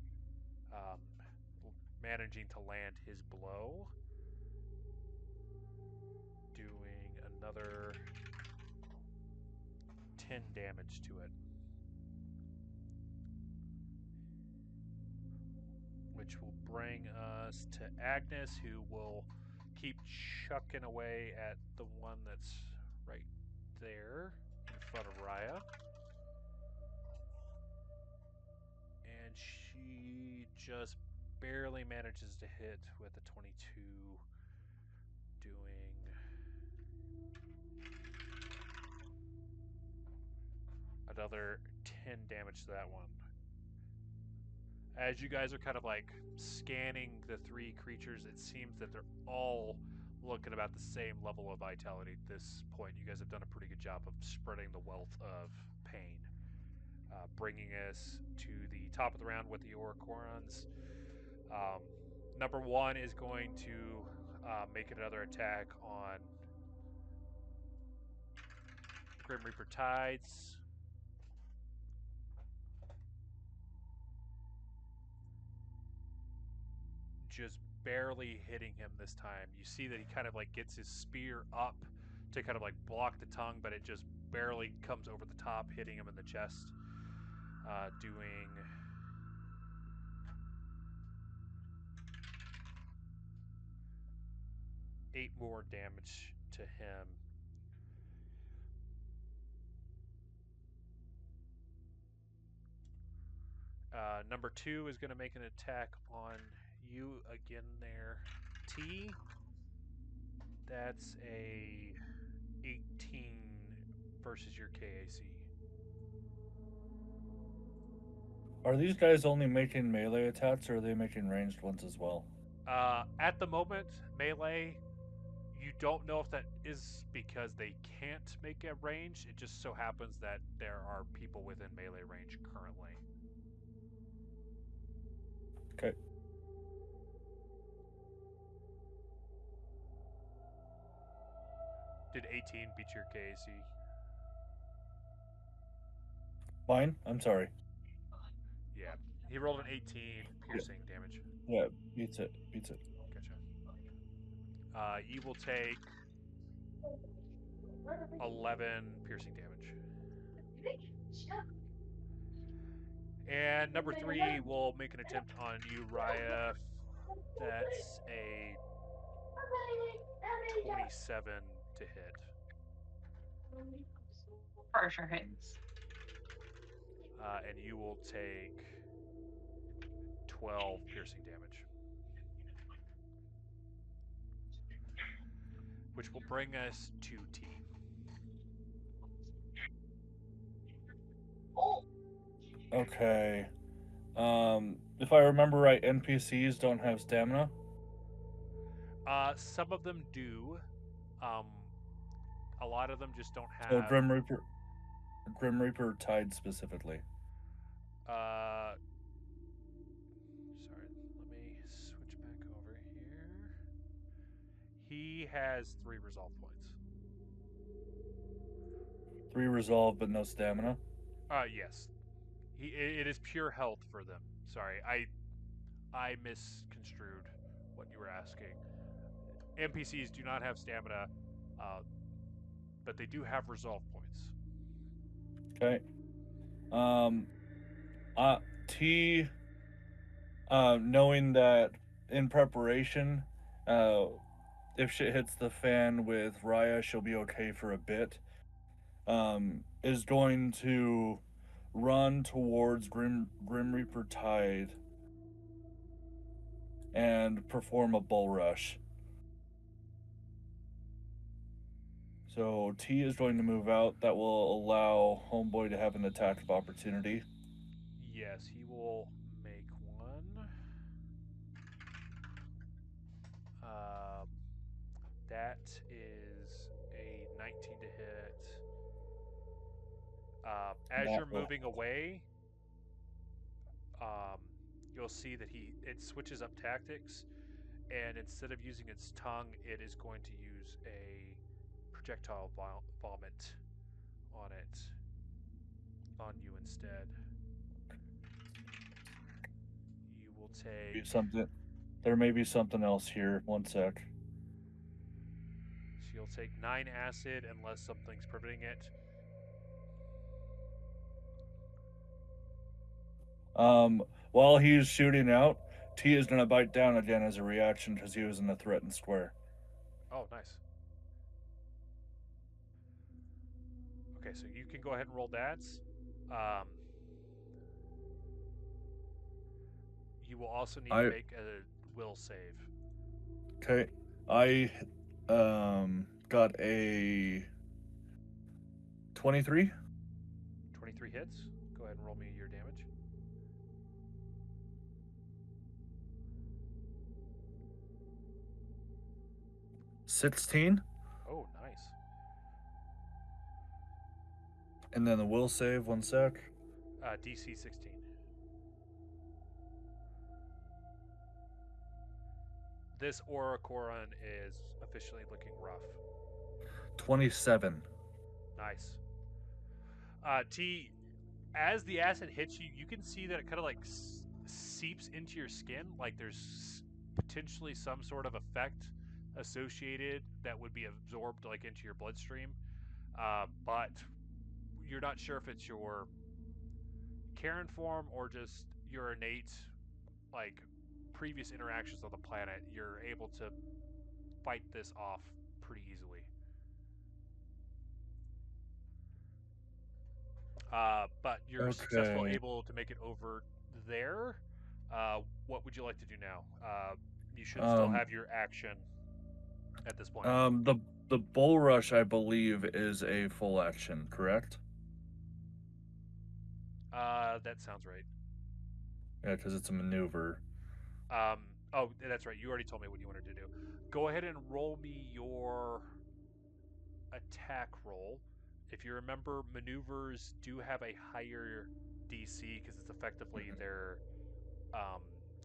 S2: managing to land his blow, doing another 10 damage to it, which will bring us to Agnes, who will keep chucking away at the one that's right there in front of Raia. And she just barely manages to hit with a 22, doing another 10 damage to that one. As you guys are kind of like scanning the three creatures, it seems that they're all looking about the same level of vitality at this point. You guys have done a pretty good job of spreading the wealth of pain. Bringing us to the top of the round with the Orocorans. Number one is going to make another attack on Grim Reaper Tides. Just barely hitting him this time. You see that he kind of like gets his spear up to kind of like block the tongue, but it just barely comes over the top, hitting him in the chest. Doing 8 more damage to him. Number 2 is going to make an attack on you again there, T. That's a 18 versus your KAC.
S3: Are these guys only making melee attacks, or are they making ranged ones as well?
S2: At the moment, melee, you don't know if that is because they can't make a range. It just so happens that there are people within melee range currently.
S3: Okay.
S2: Did 18 beat your KAC?
S3: Mine? I'm sorry.
S2: Yeah. He rolled an 18 piercing damage.
S3: Yeah, beats it.
S2: Gotcha. You will take 11 piercing damage. And number 3 will make an attempt on you, Raia. That's a 27 to hit.
S5: For sure hits.
S2: And you will take 12 piercing damage. Which will bring us to T.
S3: Okay. If I remember right, NPCs don't have stamina.
S2: Some of them do. A lot of them just don't have.
S3: So Grim Reaper Tide specifically.
S2: Sorry, let me switch back over here. He has 3 resolve points.
S3: 3 resolve, but no stamina.
S2: Yes. It is pure health for them. Sorry, I misconstrued what you were asking. NPCs do not have stamina, but they do have resolve points.
S3: Okay. T, knowing that in preparation, if shit hits the fan with Raia, she'll be okay for a bit. Is going to run towards Grim Reaper Tide and perform a bull rush. So T is going to move out. That will allow Homeboy to have an attack of opportunity.
S2: Yes, he will make one. That is a 19 to hit. As you're moving away, you'll see that it switches up tactics, and instead of using its tongue, it is going to use a projectile vomit on you instead. You will take
S3: something. There may be something else here. 1 sec.
S2: So you'll take 9 acid unless something's preventing it.
S3: While he's shooting out, T is going to bite down again as a reaction because he was in the threatened square.
S2: Oh, nice. Okay, so you can go ahead and roll that. You will also need to make a will save.
S3: Okay. I got a 23.
S2: 23 hits. Go
S3: 16.
S2: Oh, nice.
S3: And then the will save, 1 sec.
S2: DC 16. This Orocoran is officially looking rough.
S3: 27.
S2: Nice. T, as the acid hits you, you can see that it kind of like seeps into your skin. Like there's potentially some sort of effect associated that would be absorbed like into your bloodstream. But you're not sure if it's your Karen form or just your innate like previous interactions on the planet. You're able to fight this off pretty easily. But you're successful, able to make it over there. What would you like to do now? You should still have your action at this point.
S3: The bull rush, I believe, is a full action, correct?
S2: That sounds right.
S3: Yeah, because it's a maneuver.
S2: Oh, that's right. You already told me what you wanted to do. Go ahead and roll me your attack roll. If you remember, maneuvers do have a higher DC because it's effectively their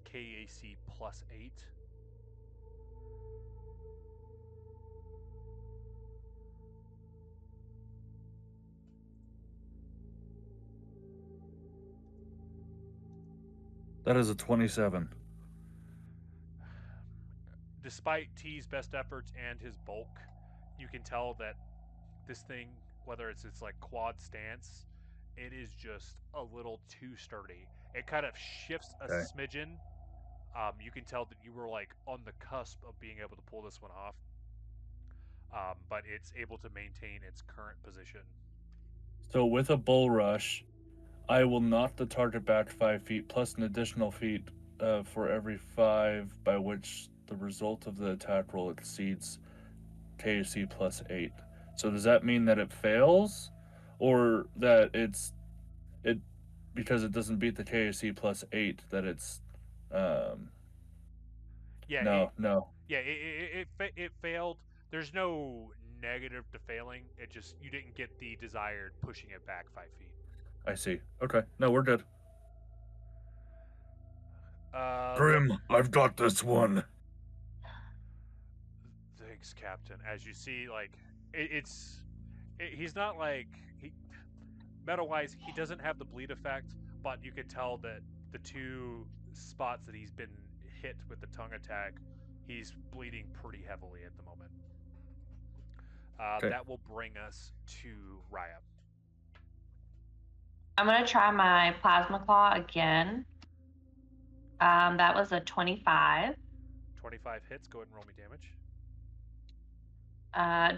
S2: KAC plus 8.
S3: That is a 27.
S2: Despite T's best efforts and his bulk, you can tell that this thing, whether it's like quad stance, it is just a little too sturdy. It kind of shifts a smidgen. You can tell that you were like on the cusp of being able to pull this one off. But it's able to maintain its current position.
S3: So with a bull rush, I will knock the target back 5 feet plus an additional feet for every 5 by which the result of the attack roll exceeds KAC plus 8. So does that mean that it fails, or that it because it doesn't beat the KAC plus 8 that it's
S2: Yeah.
S3: no.
S2: Yeah, it failed. There's no negative to failing. It just you didn't get the desired pushing it back 5 feet.
S3: I see. Okay. No, we're good.
S7: Grim, I've got this one.
S2: Thanks, Captain. As you see, like he's not like meta-wise. He doesn't have the bleed effect, but you could tell that the 2 spots that he's been hit with the tongue attack, he's bleeding pretty heavily at the moment. That will bring us to Raia.
S5: I'm going to try my Plasma Claw again. That was a 25.
S2: 25 hits. Go ahead and roll me damage.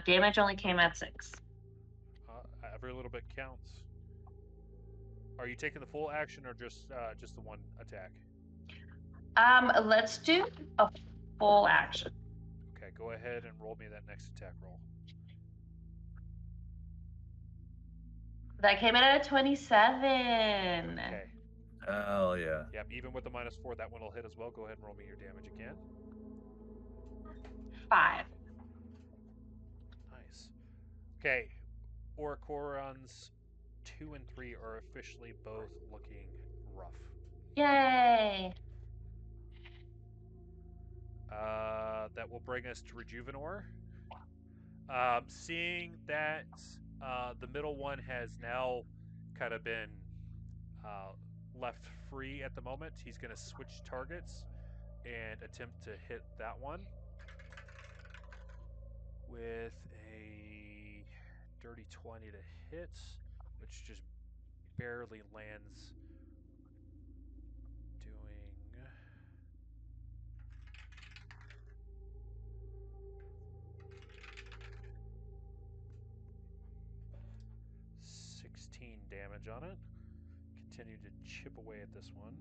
S5: Damage only came at 6.
S2: Every little bit counts. Are you taking the full action or just the one attack?
S5: Let's do a full action.
S2: Okay, go ahead and roll me that next attack roll.
S5: That came in at a 27.
S2: Okay.
S3: Hell yeah.
S2: Yep, even with the -4, that one will hit as well. Go ahead and roll me your damage again.
S5: 5.
S2: Nice. Okay, Orocorans 2 and 3 are officially both looking rough.
S5: Yay!
S2: That will bring us to Rejuvenor. Seeing that the middle one has now kind of been left free at the moment, he's going to switch targets and attempt to hit that one with a dirty 20 to hit, which just barely lands, doing 16 damage on it. Continue to chip away at this one.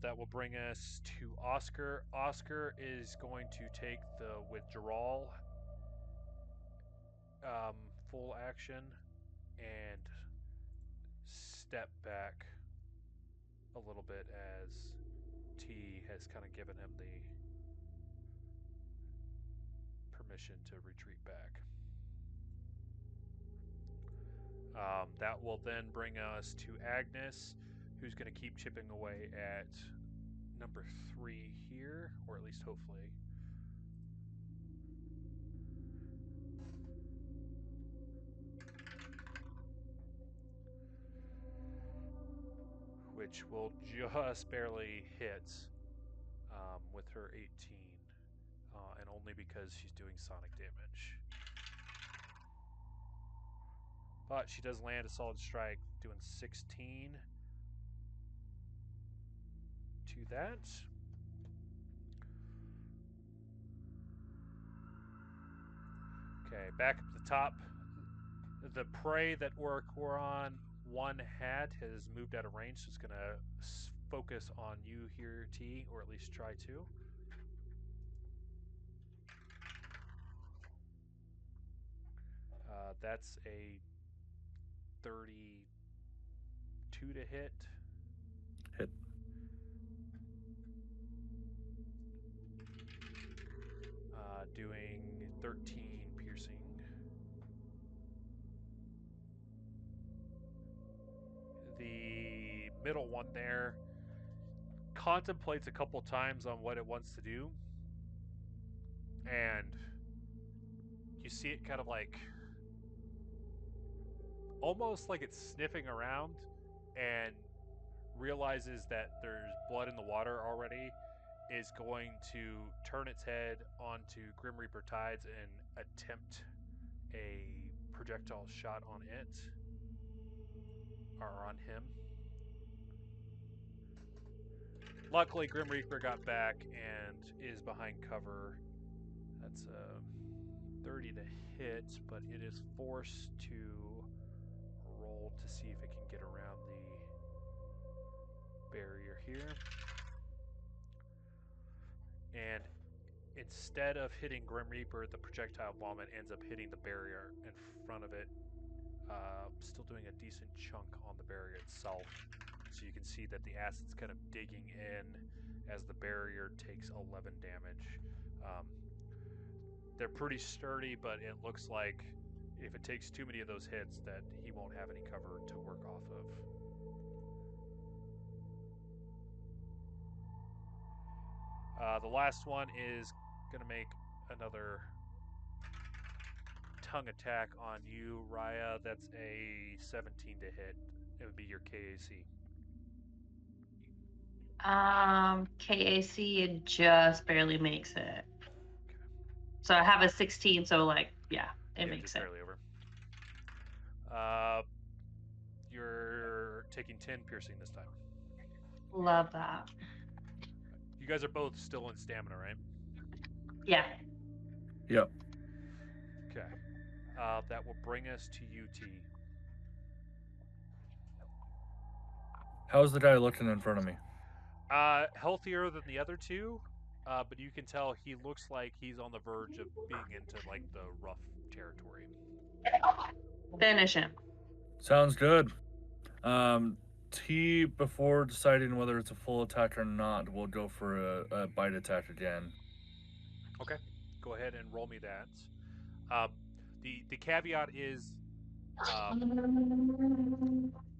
S2: That will bring us to Oscar. Oscar is going to take the withdrawal full action and step back a little bit as has kind of given him the permission to retreat back. That will then bring us to Agnes, who's going to keep chipping away at number 3 here, or at least hopefully. Which will just barely hit with her 18, and only because she's doing sonic damage. But she does land a solid strike, doing 16 to that. Okay, back up the top. The prey that Orocoran 1 had has moved out of range, so it's going to focus on you here, T, or at least try to. That's a 32 to hit.
S3: Hit.
S2: Doing 13 piercing. The middle one there contemplates a couple times on what it wants to do, and you see it kind of like almost like it's sniffing around and realizes that there's blood in the water already, is going to turn its head onto Grim Reaper Tides and attempt a projectile shot on it, or on him. Luckily, Grim Reaper got back and is behind cover. That's a 30 to hit, but it is forced to roll to see if it can get around the barrier here. And instead of hitting Grim Reaper, the projectile vomit ends up hitting the barrier in front of it, still doing a decent chunk on the barrier itself. So you can see that the acid's kind of digging in as the barrier takes 11 damage. They're pretty sturdy, but it looks like if it takes too many of those hits that he won't have any cover to work off of. The last one is going to make another tongue attack on you, Raia. That's a 17 to hit. It would be your KAC.
S5: KAC, it just barely makes it.
S2: Okay.
S5: So I have a 16, so like, yeah, it
S2: Yeah,
S5: makes
S2: just
S5: it.
S2: barely over. You're taking 10 piercing this time.
S5: Love that.
S2: You guys are both still in stamina, right?
S5: Yeah.
S3: Yep.
S2: Okay. That will bring us to UT.
S3: How's the guy looking in front of me?
S2: Healthier than the other two, but you can tell he looks like he's on the verge of being into like the rough territory.
S5: Finish him.
S3: Sounds good. T, before deciding whether it's a full attack or not, will go for a bite attack again.
S2: Okay, go ahead and roll me that. The caveat is, I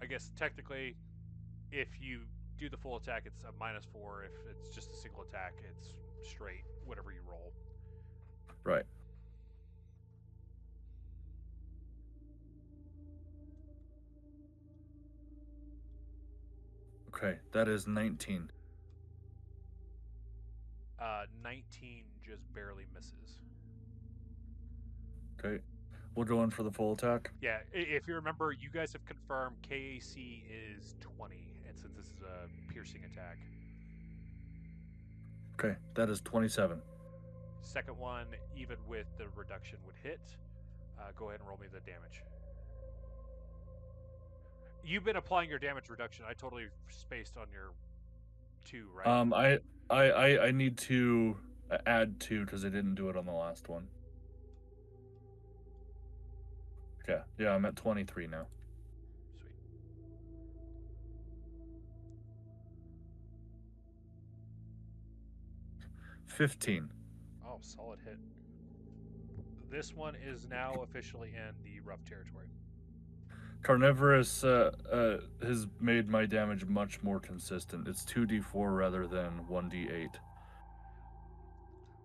S2: guess technically, if you do the full attack, it's a -4. If it's just a single attack, it's straight whatever you roll.
S3: Right. Okay, that is 19.
S2: 19 just barely misses.
S3: Okay, we'll go in for the full attack.
S2: Yeah, if you remember, you guys have confirmed KAC is 20, and since this is a piercing attack.
S3: Okay, that is 27.
S2: Second one, even with the reduction, would hit. Go ahead and roll me the damage. You've been applying your damage reduction. I totally spaced on your 2, right?
S3: I need to add 2 because I didn't do it on the last one. Okay, yeah, I'm at 23 now.
S2: Sweet.
S3: 15.
S2: Oh, solid hit. This one is now officially in the rough territory.
S3: Carnivorous has made my damage much more consistent. It's 2d4 rather than 1d8.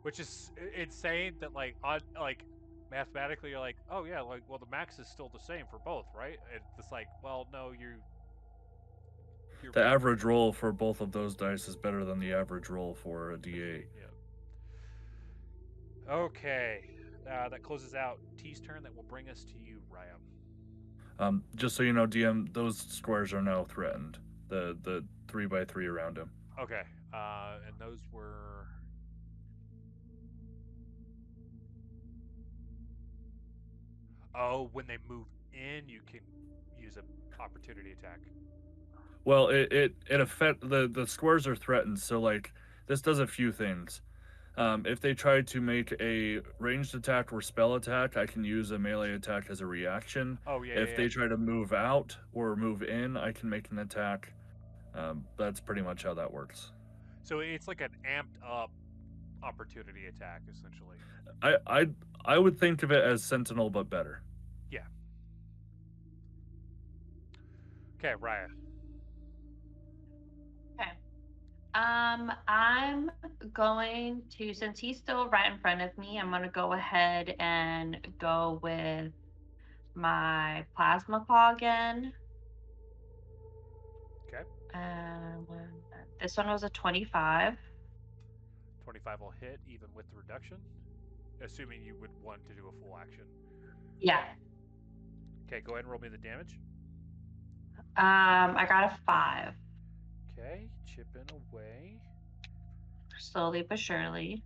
S2: Which is insane that mathematically you're like, oh yeah, like well the max is still the same for both, right? And it's like, well no, you're
S3: The average roll for both of those dice is better than the average roll for a d8.
S2: Yeah. Okay, that closes out T's turn. That will bring us to you, Raya.
S3: Just so you know, DM, those squares are now threatened. The 3x3 around him.
S2: Okay, and those were. Oh, when they move in, you can use an opportunity attack.
S3: Well, it affect the squares are threatened, so like this does a few things. If they try to make a ranged attack or spell attack, I can use a melee attack as a reaction.
S2: Oh yeah.
S3: If they try to move out or move in, I can make an attack. That's pretty much how that works.
S2: So it's like an amped up opportunity attack, essentially.
S3: I would think of it as Sentinel, but better.
S2: Yeah. Okay, Raya.
S5: Okay. I'm going to, since he's still right in front of me, I'm going to go ahead and go with my plasma claw again.
S2: Okay.
S5: This one was a 25.
S2: 25 will hit, even with the reduction, assuming you would want to do a full action.
S5: Yeah.
S2: Okay, go ahead and roll me the damage.
S5: I got a 5.
S2: Okay, chipping away.
S5: Slowly but surely.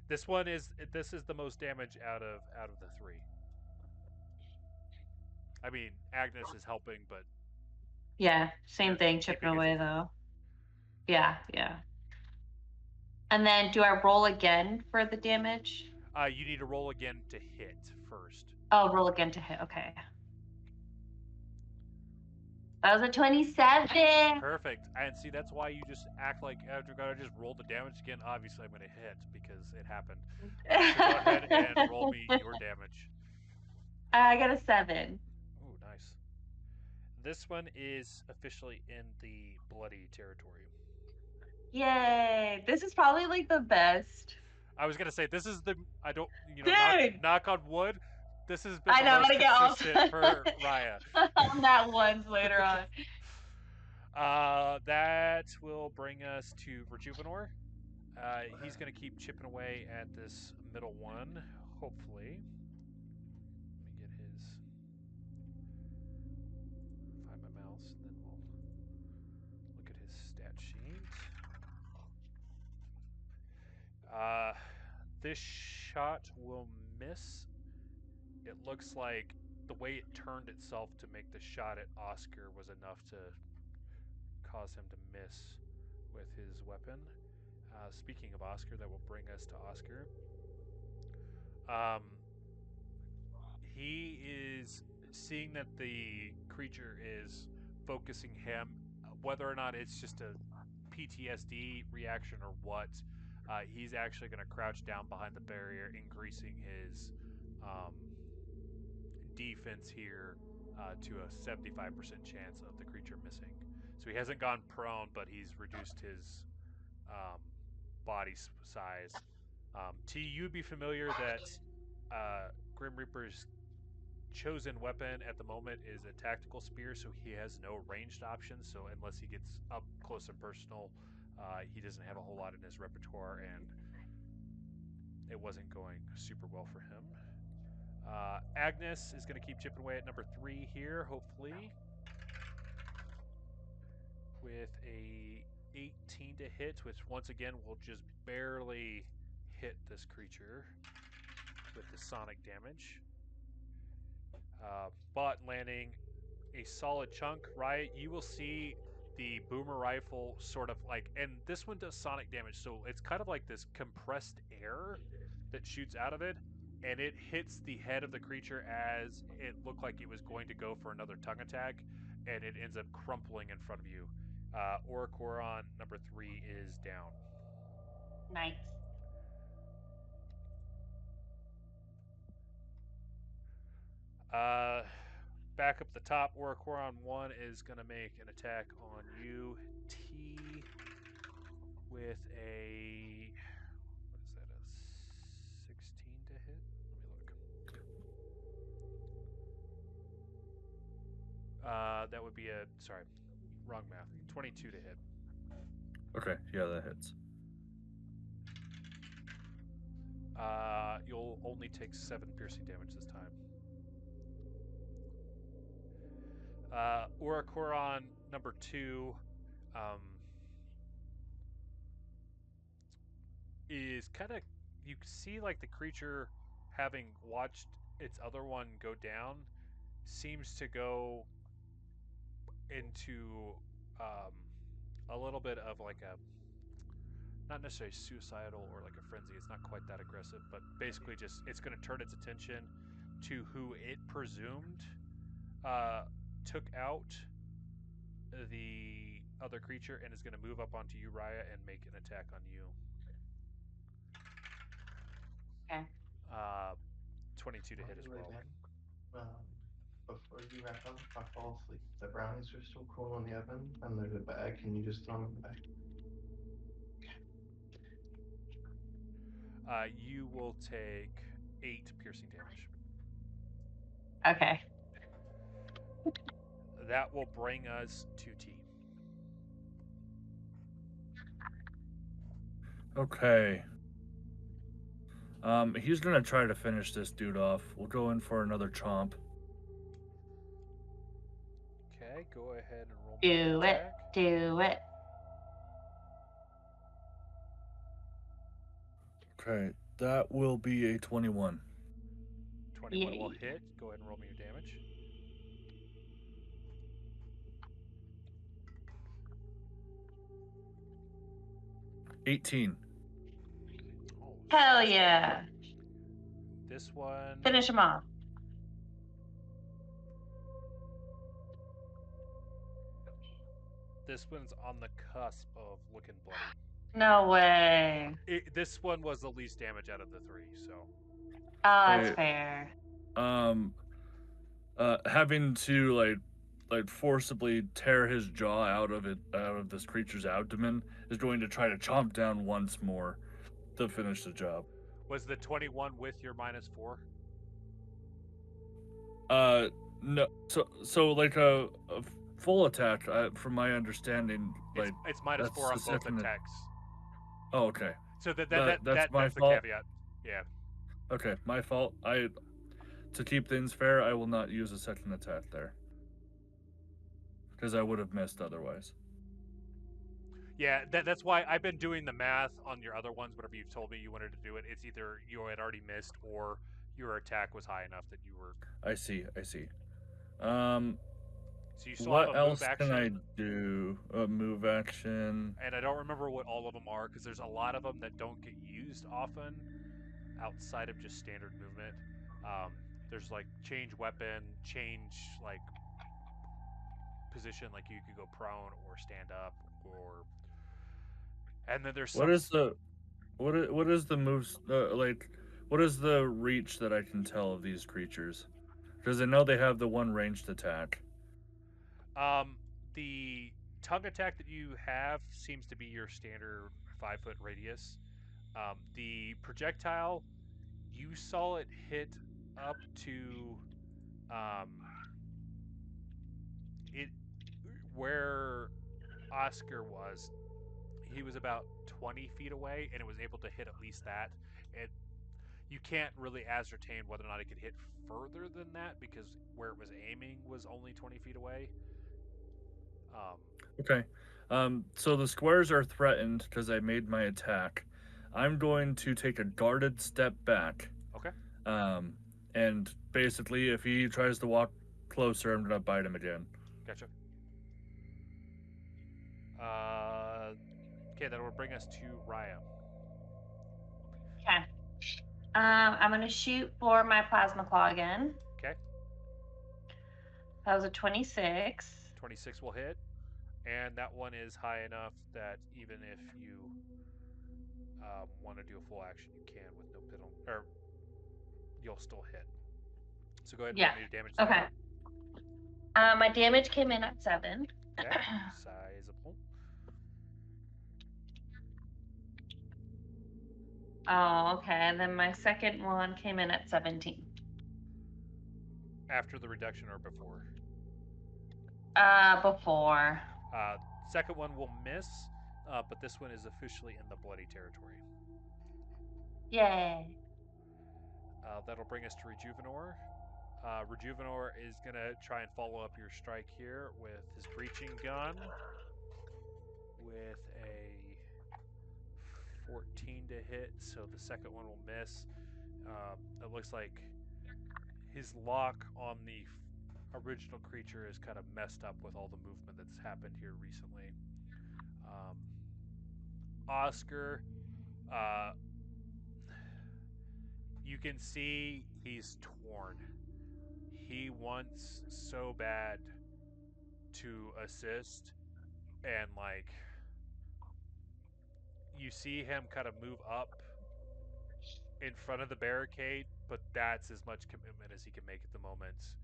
S2: This is the most damage out of the 3. I mean, Agnes is helping, but
S5: yeah, same thing, chipping away though. Yeah. And then do I roll again for the damage?
S2: You need to roll again to hit first.
S5: Oh, roll again to hit. Okay. That was a 27.
S2: Perfect. And see, that's why you just act like after I just roll the damage again. Obviously, I'm going to hit because it happened. So go ahead and roll me your damage.
S5: I got a 7.
S2: Oh, nice. This one is officially in the bloody territory.
S5: Yay! This is probably like the best.
S2: I was gonna say this is the knock on wood. This has been
S5: I know,
S2: the most consistent for Raya.
S5: On that ones later on.
S2: That will bring us to Rejuvenor. He's gonna keep chipping away at this middle one. Hopefully, let me get his. Find my mouse, and then we'll look at his stat sheet. This shot will miss. It looks like the way it turned itself to make the shot at Oscar was enough to cause him to miss with his weapon. Speaking of Oscar, that will bring us to Oscar. He is seeing that the creature is focusing him, whether or not it's just a PTSD reaction or what. He's actually going to crouch down behind the barrier, increasing his defense here to a 75% chance of the creature missing. So he hasn't gone prone, but he's reduced his body size. T, you'd be familiar that Grim Reaper's chosen weapon at the moment is a tactical spear, so he has no ranged options. So unless he gets up close and personal, he doesn't have a whole lot in his repertoire, and it wasn't going super well for him. Agnes is going to keep chipping away at number 3 here, hopefully, with a 18 to hit, which once again will just barely hit this creature with the sonic damage. But landing a solid chunk, right? You will see the boomer rifle sort of like, and this one does sonic damage, so it's kind of like this compressed air that shoots out of it, and it hits the head of the creature as it looked like it was going to go for another tongue attack, and it ends up crumpling in front of you. Orocoran number 3 is down.
S5: Nice.
S2: Back up the top, Orocoran 1 is going to make an attack on you, T, with a, what is that, a 16 to hit? Let me look. That would be a, sorry, wrong math, 22 to hit.
S3: Okay, yeah, that hits.
S2: You'll only take 7 piercing damage this time. Orocoran number 2 is kind of, you see like the creature, having watched its other one go down, seems to go into a little bit of like a, not necessarily suicidal or like a frenzy, it's not quite that aggressive, but basically just it's going to turn its attention to who it presumed took out the other creature, and is going to move up onto you, Raia, and make an attack on you.
S5: Okay.
S2: 22 to hit as well.
S6: Before you wrap up, I fall asleep. The brownies are still cool in the oven, and there's a bag. Can you just throw them in the bag?
S2: You will take 8 piercing damage.
S5: Okay.
S2: That will bring us to T.
S3: Okay. He's gonna try to finish this dude off. We'll go in for another chomp.
S2: Okay, go ahead and roll
S5: Do
S2: my
S5: it.
S2: attack.
S5: Do it.
S3: Okay, that will be a 21.
S2: 21 will
S5: Yay.
S2: hit. Go ahead and roll me your damage.
S3: $18.
S2: Oh,
S5: Hell yeah.
S2: This one.
S5: Finish him off.
S2: This one's on the cusp of looking bloody.
S5: No way.
S2: This one was the least damage out of the 3, so.
S5: Oh, that's
S3: Wait.
S5: fair.
S3: Having to like forcibly tear his jaw out of this creature's abdomen is going to try to chomp down once more to finish the job.
S2: Was the 21 with your -4?
S3: No. So like a full attack, from my understanding, like
S2: It's -4
S3: that's
S2: on
S3: the
S2: both
S3: second
S2: attacks.
S3: Oh, okay.
S2: So that's
S3: my
S2: the
S3: fault.
S2: caveat. Yeah.
S3: Okay, my fault. To keep things fair, I will not use a second attack there, because I would have missed otherwise.
S2: Yeah, that's why I've been doing the math on your other ones. Whatever you've told me you wanted to do it, it's either you had already missed or your attack was high enough that you were.
S3: I see.
S2: So you still
S3: What
S2: have a
S3: else
S2: move action.
S3: can I do? A move action.
S2: And I don't remember what all of them are, because there's a lot of them that don't get used often outside of just standard movement. There's like change weapon, change like position, like you could go prone or stand up, or. And then there's
S3: What is the moves like? What is the reach that I can tell of these creatures? Because I know they have the one ranged attack.
S2: The tongue attack that you have seems to be your standard 5-foot radius. The projectile, you saw it hit up to it where Oscar was. He was about 20 feet away, and it was able to hit at least that. You can't really ascertain whether or not it could hit further than that, because where it was aiming was only 20 feet away.
S3: Okay. So the squares are threatened because I made my attack. I'm going to take a guarded step back.
S2: Okay.
S3: And basically, if he tries to walk closer, I'm gonna bite him again.
S2: Gotcha. Okay, that will bring us to Raia.
S5: Okay. I'm gonna shoot for my plasma claw again.
S2: Okay.
S5: That was a 26.
S2: 26 will hit, and that one is high enough that even if you want to do a full action, you can with no penalty, or you'll still hit. So go ahead and
S5: Yeah.
S2: roll me your damage.
S5: Okay. My damage came in at 7.
S2: Okay. Sizable.
S5: Oh, okay. And then my second one came in at 17.
S2: After the reduction or before?
S5: Before.
S2: Second one will miss, but this one is officially in the bloody territory.
S5: Yay.
S2: That'll bring us to Rejuvenor. Rejuvenor is going to try and follow up your strike here with his breaching gun with a 14 to hit, so the second one will miss. It looks like his lock on the original creature is kind of messed up with all the movement that's happened here recently. Oscar, you can see he's torn. He wants so bad to assist, and like you see him kind of move up in front of the barricade, but that's as much commitment as he can make at the moment,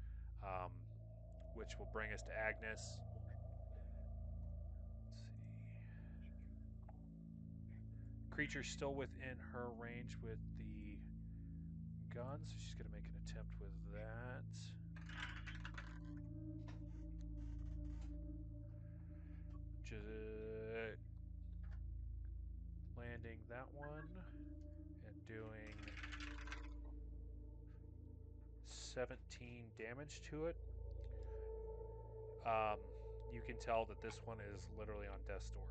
S2: which will bring us to Agnes. Let's see. Creature's still within her range with the gun, so she's going to make an attempt with that. Just landing that one and doing 17 damage to it. You can tell that this one is literally on death's door.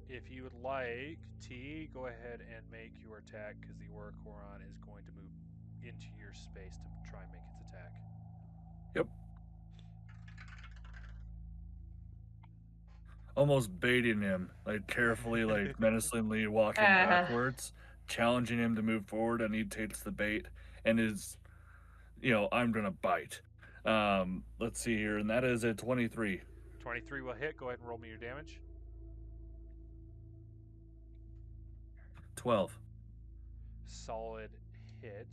S2: If you would like, T, go ahead and make your attack, because the Orocoran is going to move into your space to try and make its attack.
S3: Yep. Almost baiting him, like carefully, like menacingly walking backwards, challenging him to move forward, and he takes the bait and is, I'm gonna bite. Let's see here, and that is a 23.
S2: 23 will hit. Go ahead and roll me your damage.
S3: 12.
S2: Solid hit.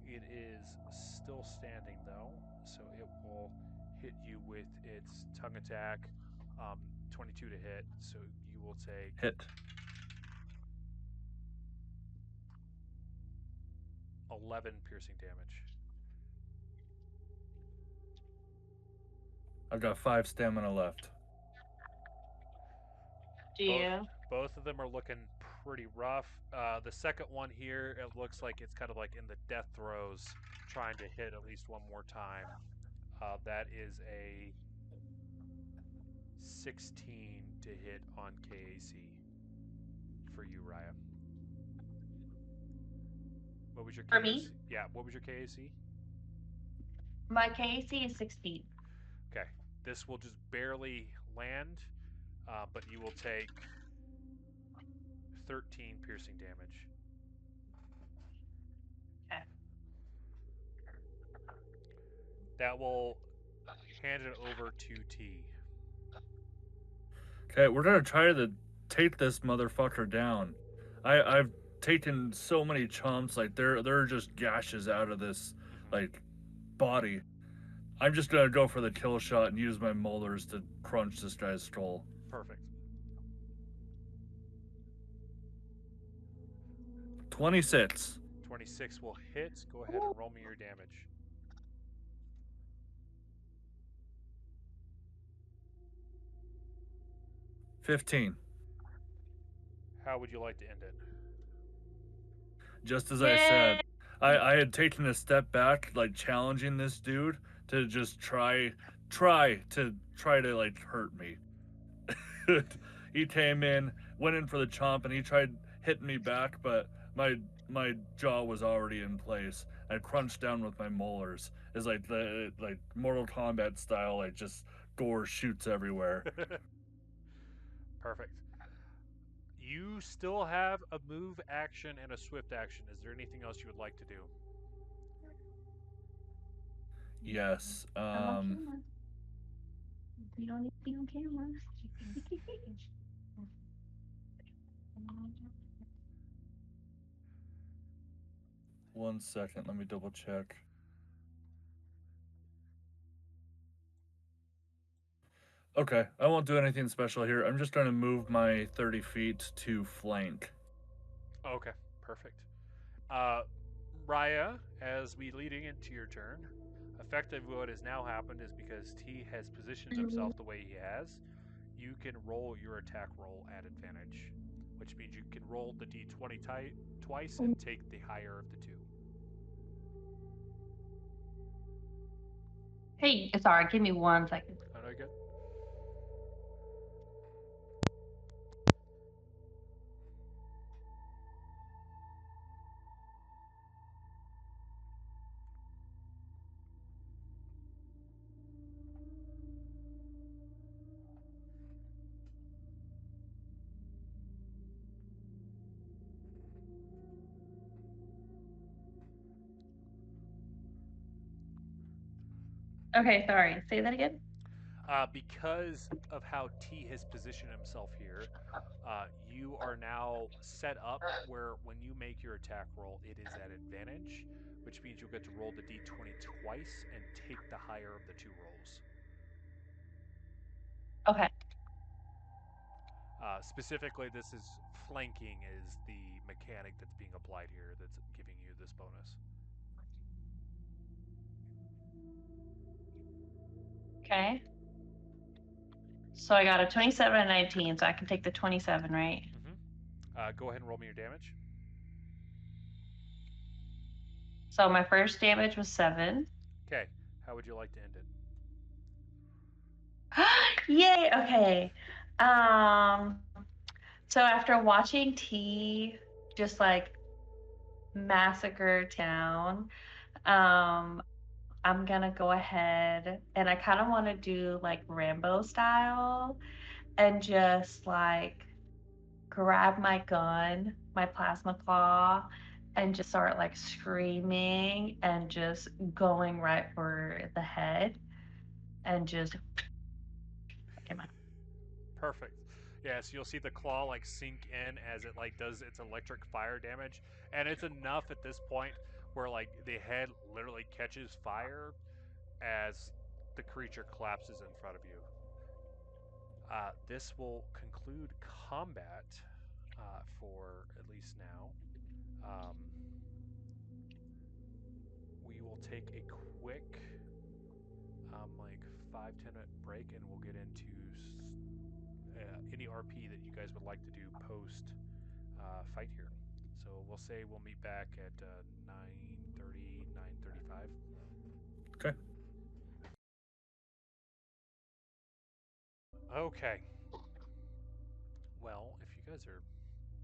S2: It is still standing though, so it will hit you with its tongue attack. 22 to hit, so you will take
S3: hit
S2: 11 piercing damage.
S3: I've got 5 stamina left.
S5: Do you?
S2: Both of them are looking pretty rough. The second one here, it looks like it's kind of like in the death throes, trying to hit at least one more time. That is a 16 to hit on KAC for you, Raia. What was your KAC?
S5: For me?
S2: Yeah, what was your KAC?
S5: My KAC is 16.
S2: Okay, this will just barely land, but you will take 13 piercing damage.
S5: Okay.
S2: That will hand it over to T.
S3: Okay, we're gonna try to take this motherfucker down. I've taken so many chomps, like there are just gashes out of this like body. I'm just gonna go for the kill shot and use my molars to crunch this guy's skull.
S2: Perfect.
S3: 26.
S2: 26 will hit. Go ahead and roll me your damage.
S3: $15.
S2: How would you like to end it?
S3: Just as I said, I had taken a step back, like challenging this dude to just try to like hurt me. He came in, went in for the chomp, and he tried hitting me back, but my jaw was already in place. I crunched down with my molars. It's like the Mortal Kombat style, like just gore shoots everywhere.
S2: Perfect. You still have a move action and a swift action. Is there anything else you would like to do?
S3: Yes.
S4: You don't need to be on camera.
S3: 1 second, let me double check. Okay, I won't do anything special here. I'm just going to move my 30 feet to flank.
S2: Okay, perfect. Raya, as we leading into your turn, effectively what has now happened is because T has positioned himself the way he has, you can roll your attack roll at advantage, which means you can roll the d20 twice and take the higher of the two.
S5: Hey, sorry, give me 1 second.
S2: Oh, no, good.
S5: Okay, sorry. Say that again.
S2: Because of how T has positioned himself here, you are now set up where when you make your attack roll, it is at advantage, which means you'll get to roll the d20 twice and take the higher of the two rolls.
S5: Okay.
S2: Specifically, this is flanking is the mechanic that's being applied here that's giving you this bonus.
S5: Okay. So I got a 27 and 19, so I can take the 27, right?
S2: Go ahead and roll me your damage.
S5: So my first damage was 7.
S2: Okay. How would you like to end it?
S5: Yay! Okay. So after watching T just like massacre town, I'm gonna go ahead and I kind of want to do like Rambo style and just like grab my gun, my plasma claw, and just start like screaming and just going right for the head and just get my.
S2: Perfect. Yeah, so you'll see the claw like sink in as it like does its electric fire damage, and it's enough at this point where like the head literally catches fire as the creature collapses in front of you. This will conclude combat for at least now. We will take a quick like 5-10 minute break and we'll get into any RP that you guys would like to do post fight here. So we'll say we'll meet back at 9:30, 9:35.
S3: Okay.
S2: Okay. Well, if you guys are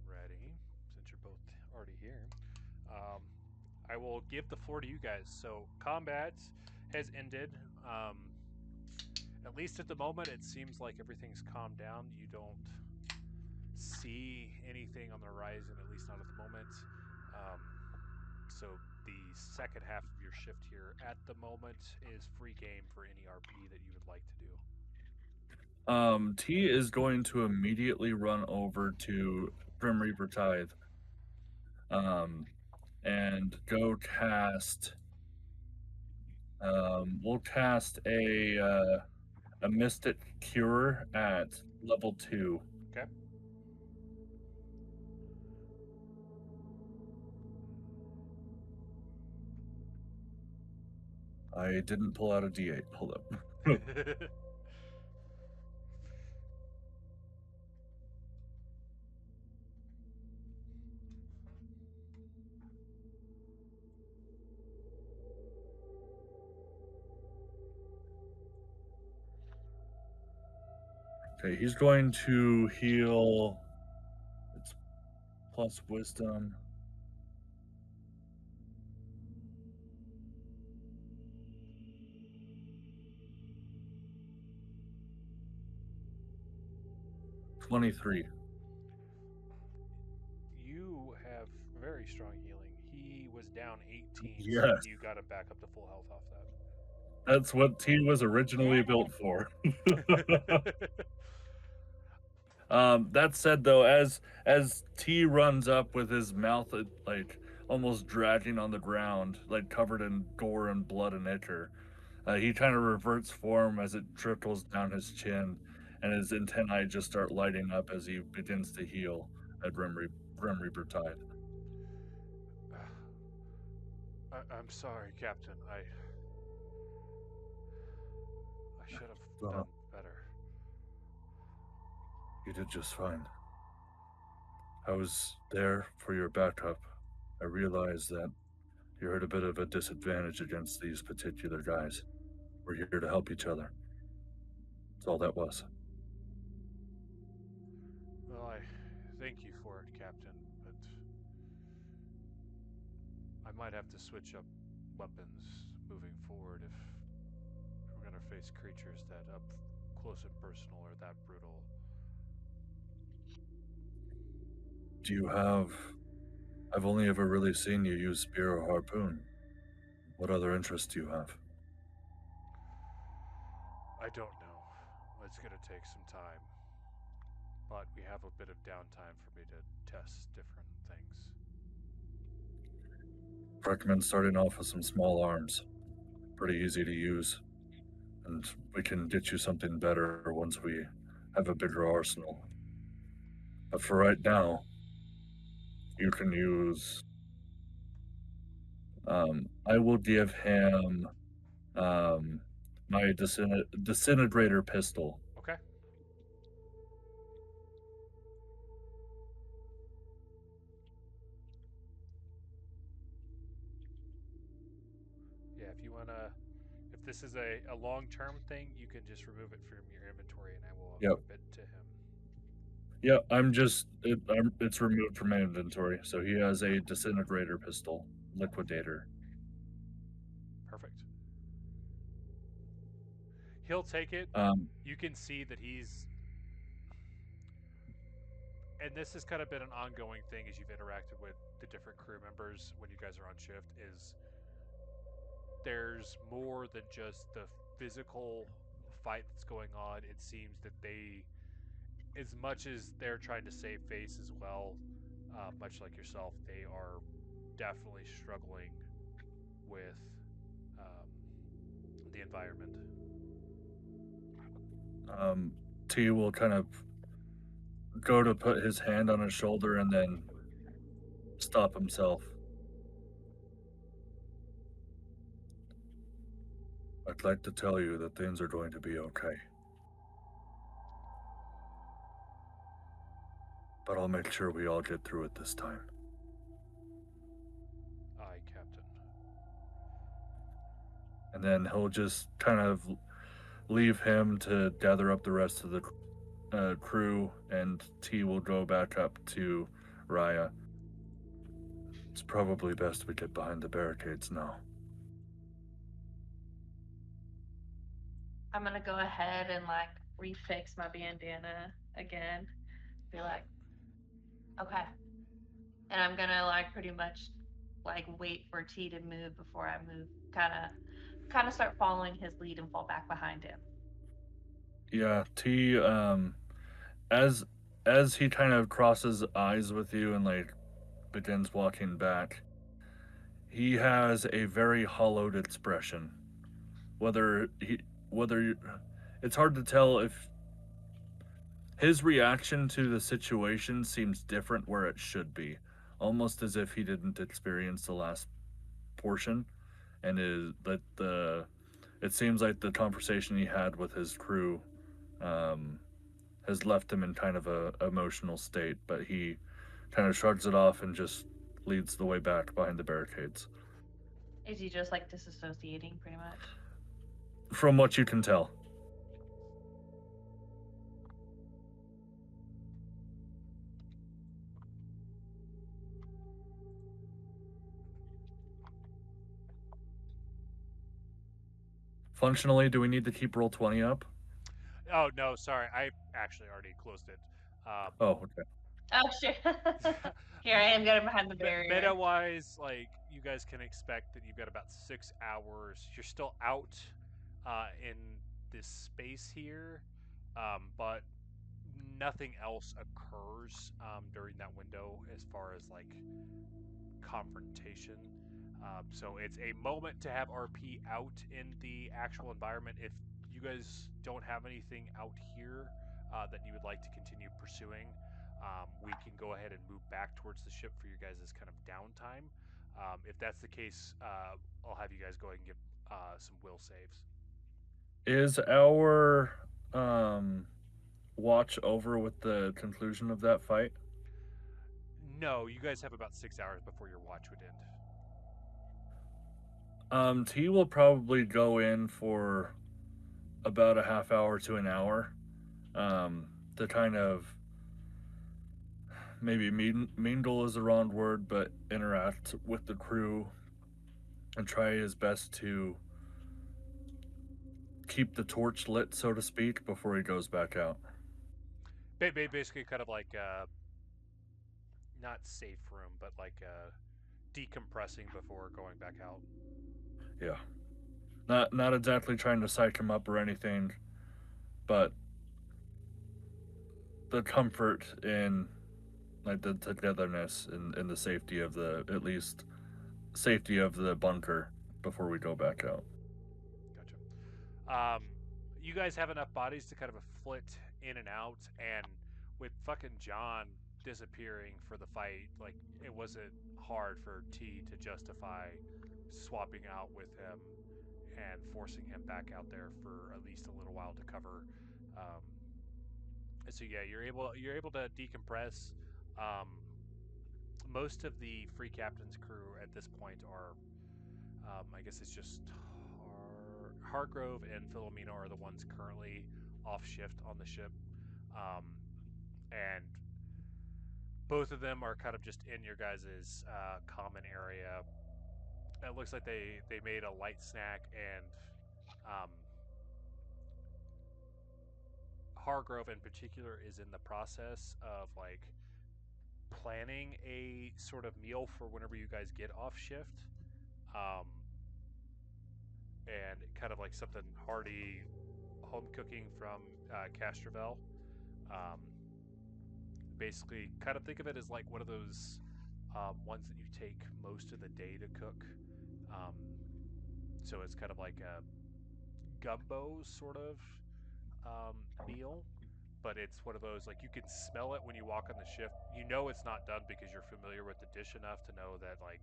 S2: ready, since you're both already here, I will give the floor to you guys. So combat has ended. At least at the moment, it seems like everything's calmed down. You don't see anything on the horizon, at least not at the moment. So the second half of your shift here at the moment is free game for any RP that you would like to do.
S3: T is going to immediately run over to Grim Reaper Tithe. And go cast. We'll cast a Mystic Cure at level 2.
S2: Okay.
S3: I didn't pull out a D8. Hold up. Okay, he's going to heal. It's plus wisdom. $23.
S2: You have very strong healing. He was down 18,
S3: Yes.
S2: so you got him back up to full health off that.
S3: That's what T was originally built for. That said, though, as T runs up with his mouth like almost dragging on the ground, like covered in gore and blood and ichor, he kind of reverts form as it trickles down his chin, and his antennae just start lighting up as he begins to heal at Grim Reaper Tide.
S2: I'm sorry, Captain. I should have done better.
S3: You did just fine. I was there for your backup. I realized that you're at a bit of a disadvantage against these particular guys. We're here to help each other. That's all that was.
S2: Well, I thank you for it, Captain, but I might have to switch up weapons moving forward if we're going to face creatures that up close and personal are that brutal.
S3: Do you have... I've only ever really seen you use spear or harpoon. What other interests do you have?
S2: I don't know. It's going to take some time. But we have a bit of downtime for me to test different things.
S3: Recommend starting off with some small arms. Pretty easy to use. And we can get you something better once we have a bigger arsenal. But for right now, you can use... I will give him my disintegrator pistol.
S2: Okay. Yeah, if you want to... If this is a long-term thing, you can just remove it from your inventory and I will equip it to him.
S3: Yeah, it's removed from my inventory. So he has a disintegrator pistol, liquidator.
S2: Perfect. He'll take it. You can see that he's... And this has kind of been an ongoing thing as you've interacted with the different crew members when you guys are on shift, is there's more than just the physical fight that's going on. It seems that they, as much as they're trying to save face as well, much like yourself, they are definitely struggling with the environment.
S3: T will kind of go to put his hand on his shoulder and then stop himself. I'd like to tell you that things are going to be okay. But I'll make sure we all get through it this time.
S2: Aye, Captain.
S3: And then he'll just kind of leave him to gather up the rest of the crew, and T will go back up to Raia. It's probably best we get behind the barricades now.
S5: I'm gonna go ahead and like refix my bandana again. Be like, okay. And I'm gonna like pretty much like wait for T to move before I move. Kind of start following his lead and fall back behind him.
S3: Yeah, T as he kind of crosses eyes with you and like begins walking back, he has a very hollowed expression. It's hard to tell if his reaction to the situation seems different where it should be, almost as if he didn't experience the last portion, and it seems like the conversation he had with his crew has left him in kind of a emotional state, but he kind of shrugs it off and just leads the way back behind the barricades.
S5: Is he just like disassociating pretty much?
S3: From what you can tell. Functionally, do we need to keep roll 20 up?
S2: Oh, no, sorry. I actually already closed it.
S3: Oh, okay.
S5: Oh, shit. Here I am getting behind the barrier.
S2: Meta-wise, like, you guys can expect that you've got about 6 hours. You're still out in this space here, but nothing else occurs during that window as far as like confrontation. So it's a moment to have RP out in the actual environment. If you guys don't have anything out here that you would like to continue pursuing, we can go ahead and move back towards the ship for your guys' kind of downtime. If that's the case, I'll have you guys go ahead and give some will saves.
S3: Is our watch over with the conclusion of that fight?
S2: No, you guys have about 6 hours before your watch would end.
S3: T will probably go in for about a half hour to an hour, to kind of maybe mingle is the wrong word, but interact with the crew and try his best to keep the torch lit, so to speak, before he goes back out.
S2: Basically, kind of like not safe room, but like decompressing before going back out.
S3: Yeah. Not exactly trying to psych him up or anything, but the comfort in like the togetherness and the safety of the, at least safety of the bunker before we go back out.
S2: Gotcha. You guys have enough bodies to kind of flit in and out, and with fucking John disappearing for the fight, like it wasn't hard for T to justify swapping out with him and forcing him back out there for at least a little while to cover. So yeah, you're able to decompress. Um, most of the free captain's crew at this point are, I guess it's just Hargrove and Philomena are the ones currently off shift on the ship, and both of them are kind of just in your guys' common area. It looks like they made a light snack, and Hargrove in particular is in the process of like planning a sort of meal for whenever you guys get off shift, and kind of like something hearty, home cooking from Castrovel. Um, Basically, kind of think of it as like one of those ones that you take most of the day to cook. Um, so it's kind of like a gumbo sort of meal, but it's one of those like you can smell it when you walk on the ship. You know it's not done because you're familiar with the dish enough to know that like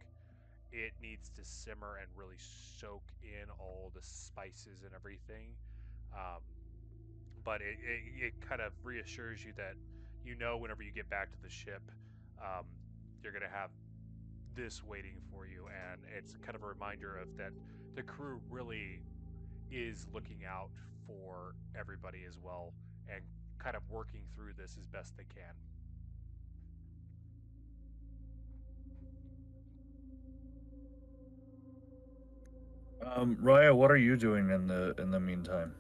S2: it needs to simmer and really soak in all the spices and everything. Um, but it kind of reassures you that you know whenever you get back to the ship, um, you're going to have this waiting for you, and it's kind of a reminder of that the crew really is looking out for everybody as well and kind of working through this as best they can.
S3: Raya, what are you doing in the meantime?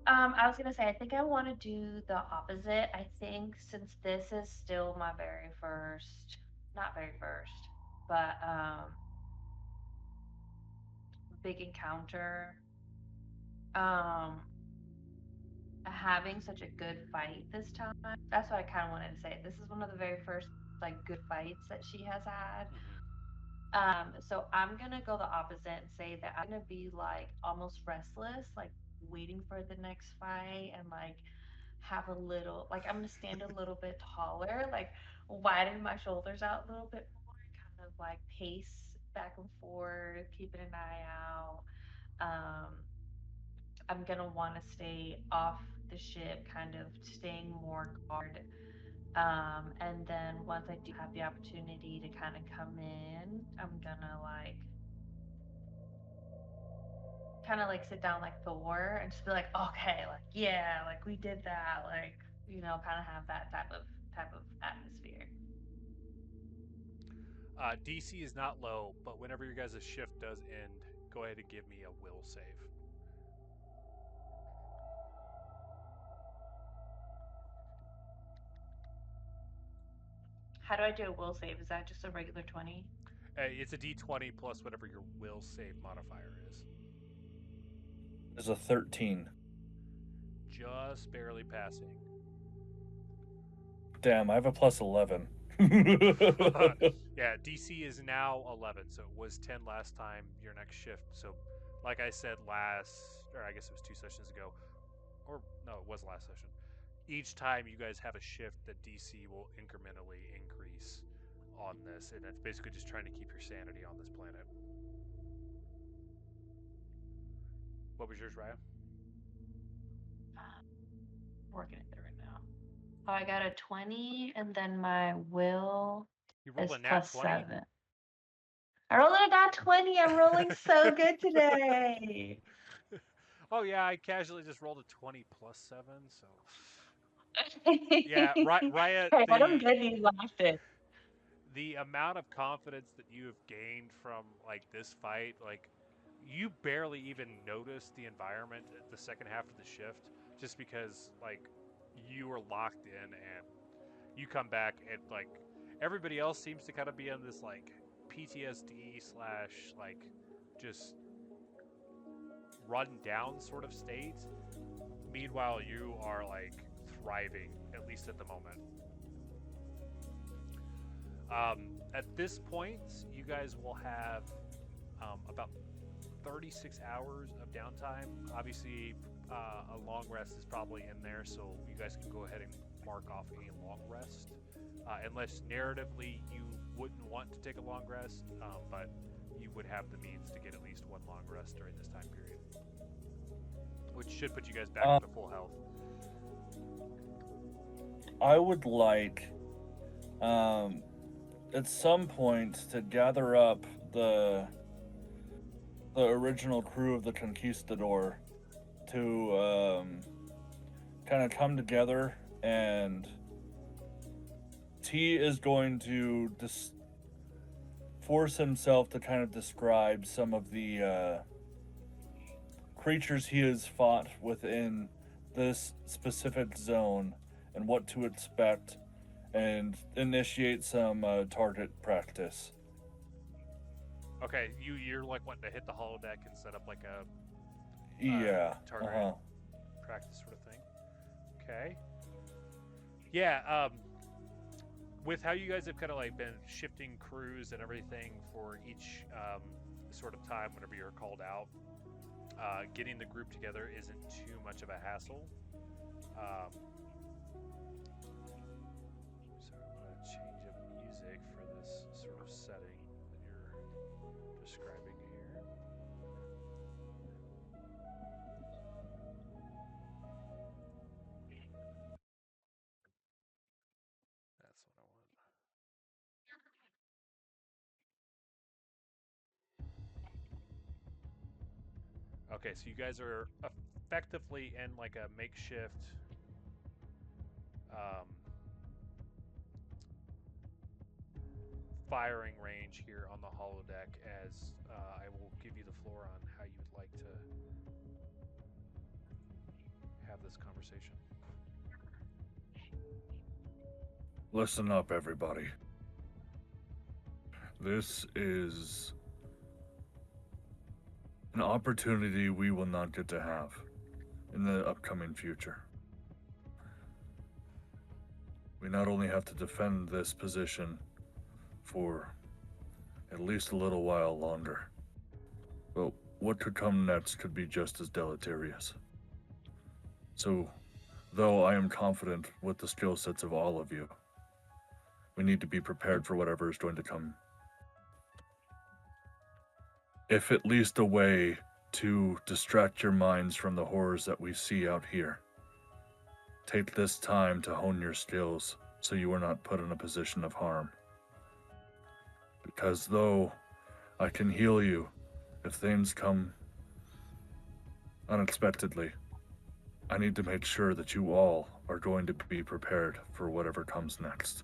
S5: I was gonna say, I think I want to do the opposite. I think since this is still my very first, not very first, but big encounter, um, having such a good fight this time. That's what I kind of wanted to say. This is one of the very first like good fights that she has had. So I'm gonna go the opposite and say that I'm gonna be like almost restless, like waiting for the next fight and like have a little like I'm gonna stand a little bit taller, like widen my shoulders out a little bit more, kind of like pace back and forth, keeping an eye out. Um, I'm gonna want to stay off the ship, kind of staying more guard. And then once I do have the opportunity to kind of come in, I'm gonna like kind of like sit down like Thor and just be like, okay, like yeah, like we did that, like kind of have that type of atmosphere.
S2: DC is not low, but whenever your guys' shift does end, go ahead and give me a will save.
S5: How do I do a will save? Is that just a regular 20?
S2: It's a D20 plus whatever your will save modifier is.
S3: Is a 13.
S2: Just barely passing.
S3: Damn, I have a plus 11.
S2: Yeah, DC is now 11, so it was 10 last time, your next shift. So, like I said or I guess it was 2 sessions ago, or no, it was last session. Each time you guys have a shift, the DC will incrementally increase on this, and it's basically just trying to keep your sanity on this planet. What was yours, Raya?
S5: Working it right now. Oh, I got a 20, and then my will
S2: You rolled
S5: is
S2: a nat
S5: plus
S2: 20?
S5: 7. I rolled a nat 20. I'm rolling so good today.
S2: Oh yeah, I casually just rolled a 20 plus 7, so yeah, Raya,
S5: Hey, I don't get any laughing.
S2: the amount of confidence that you have gained from like this fight, like you barely even noticed the environment at the second half of the shift, just because like you were locked in, and you come back and like everybody else seems to kind of be in this like PTSD slash like just run down sort of state. Meanwhile, you are like thriving, at least at the moment. At this point, you guys will have about 36 hours of downtime. Obviously, a long rest is probably in there, so you guys can go ahead and mark off a long rest. Unless narratively you wouldn't want to take a long rest, but you would have the means to get at least one long rest during this time period, which should put you guys back to full health.
S3: I would like, at some point, to gather up the original crew of the Conquistador to kind of come together, and T is going to force himself to kind of describe some of the creatures he has fought within this specific zone and what to expect, and initiate some target practice.
S2: Okay, you're like wanting to hit the holodeck and set up like a target practice sort of thing. Okay. Yeah. With how you guys have kind of like been shifting crews and everything for each sort of time whenever you're called out, getting the group together isn't too much of a hassle. So I'm going to change up music for this sort of setting that you're describing here. That's what I want. Okay, so you guys are effectively in like a makeshift firing range here on the holodeck, as I will give you the floor on how you would like to have this conversation.
S7: Listen up, everybody. This is an opportunity we will not get to have in the upcoming future. We not only have to defend this position for at least a little while longer, but what could come next could be just as deleterious. So, though I am confident with the skill sets of all of you, we need to be prepared for whatever is going to come. If at least a way to distract your minds from the horrors that we see out here, take this time to hone your skills so you are not put in a position of harm. Because though I can heal you if things come unexpectedly, I need to make sure that you all are going to be prepared for whatever comes next.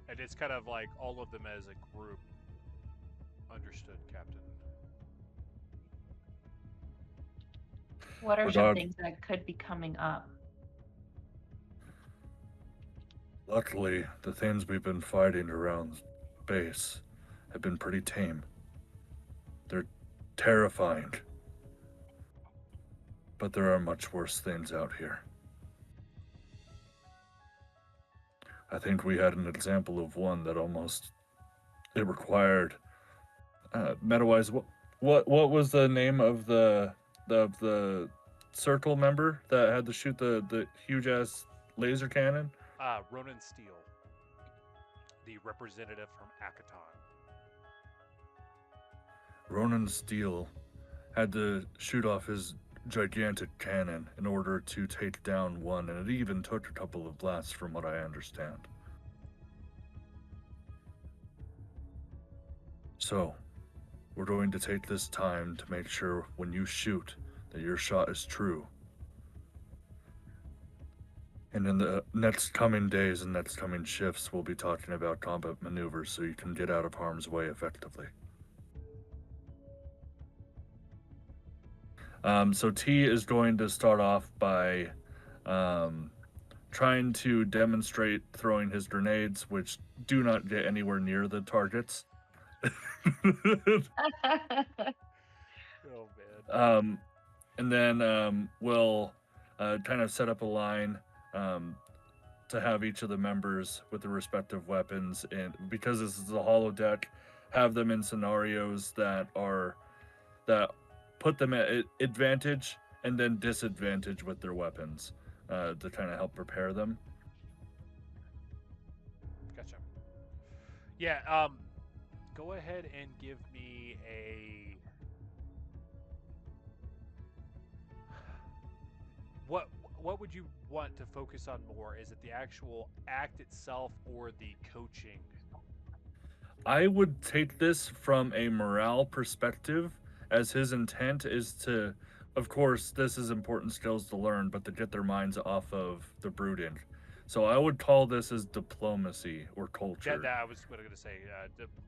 S2: And it's kind of like all of them as a group. Understood, Captain.
S5: What are some things that could be coming up?
S7: Luckily, the things we've been fighting around base have been pretty tame. They're terrifying. But there are much worse things out here. I think we had an example of one that almost it required meta-wise. What was the name of the circle member that had to shoot the huge ass laser cannon?
S2: Ronan Steele, the representative from Akaton.
S7: Ronan Steele had to shoot off his gigantic cannon in order to take down one, and it even took a couple of blasts from what I understand. So, we're going to take this time to make sure when you shoot that your shot is true. And in the next coming days and next coming shifts, we'll be talking about combat maneuvers so you can get out of harm's way effectively. So T is going to start off by trying to demonstrate throwing his grenades, which do not get anywhere near the targets.
S2: Oh man.
S7: And then we'll kind of set up a line to have each of the members with the respective weapons, and because this is a holodeck, have them in scenarios that put them at advantage and then disadvantage with their weapons to kind of help prepare them.
S2: Gotcha. Yeah, go ahead and give me a... What would you want to focus on more? Is it the actual act itself or the coaching?
S7: I would take this from a morale perspective, as his intent is to, of course, this is important skills to learn, but to get their minds off of the brooding. So I would call this as diplomacy or culture.
S2: That I was going to say.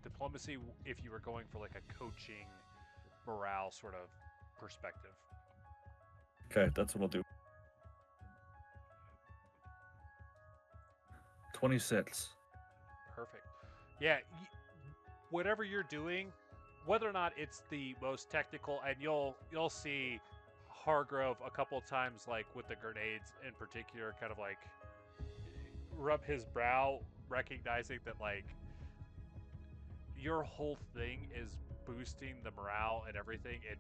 S2: Diplomacy, if you were going for like a coaching morale sort of perspective.
S7: Okay, that's what I'll do. 26.
S2: Perfect. Yeah, whatever you're doing, whether or not it's the most technical, and you'll see Hargrove a couple of times, like with the grenades in particular, kind of like rub his brow, recognizing that like your whole thing is boosting the morale and everything, and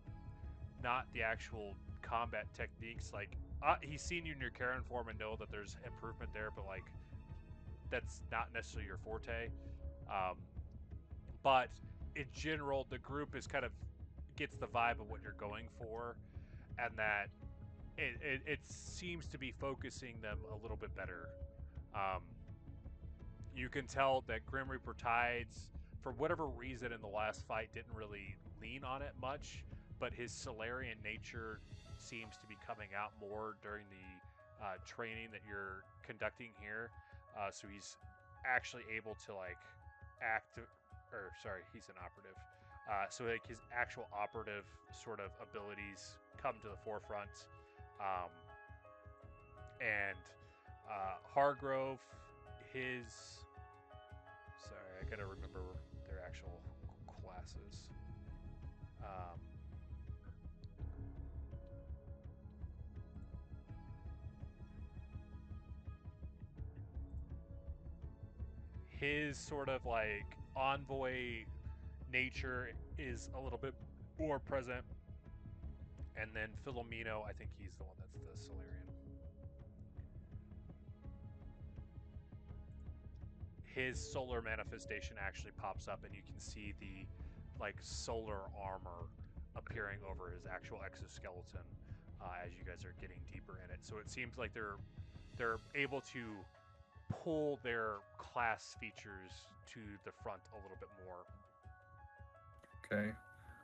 S2: not the actual combat techniques. Like he's seen you in your Karen form and know that there's improvement there, but like that's not necessarily your forte. But in general, the group is kind of gets the vibe of what you're going for, and that it seems to be focusing them a little bit better. You can tell that Grim Reaper Tides, for whatever reason in the last fight, didn't really lean on it much, but his Solarian nature seems to be coming out more during the training that you're conducting here. So he's actually able to like he's an operative. So like his actual operative sort of abilities come to the forefront. And Hargrove, I gotta remember their actual classes. His sort of like envoy nature is a little bit more present, and then Filomeno, I think he's the one that's the Solarian. His solar manifestation actually pops up, and you can see the like solar armor appearing over his actual exoskeleton as you guys are getting deeper in it. So it seems like they're able to pull their class features to the front a little bit more.
S7: Okay.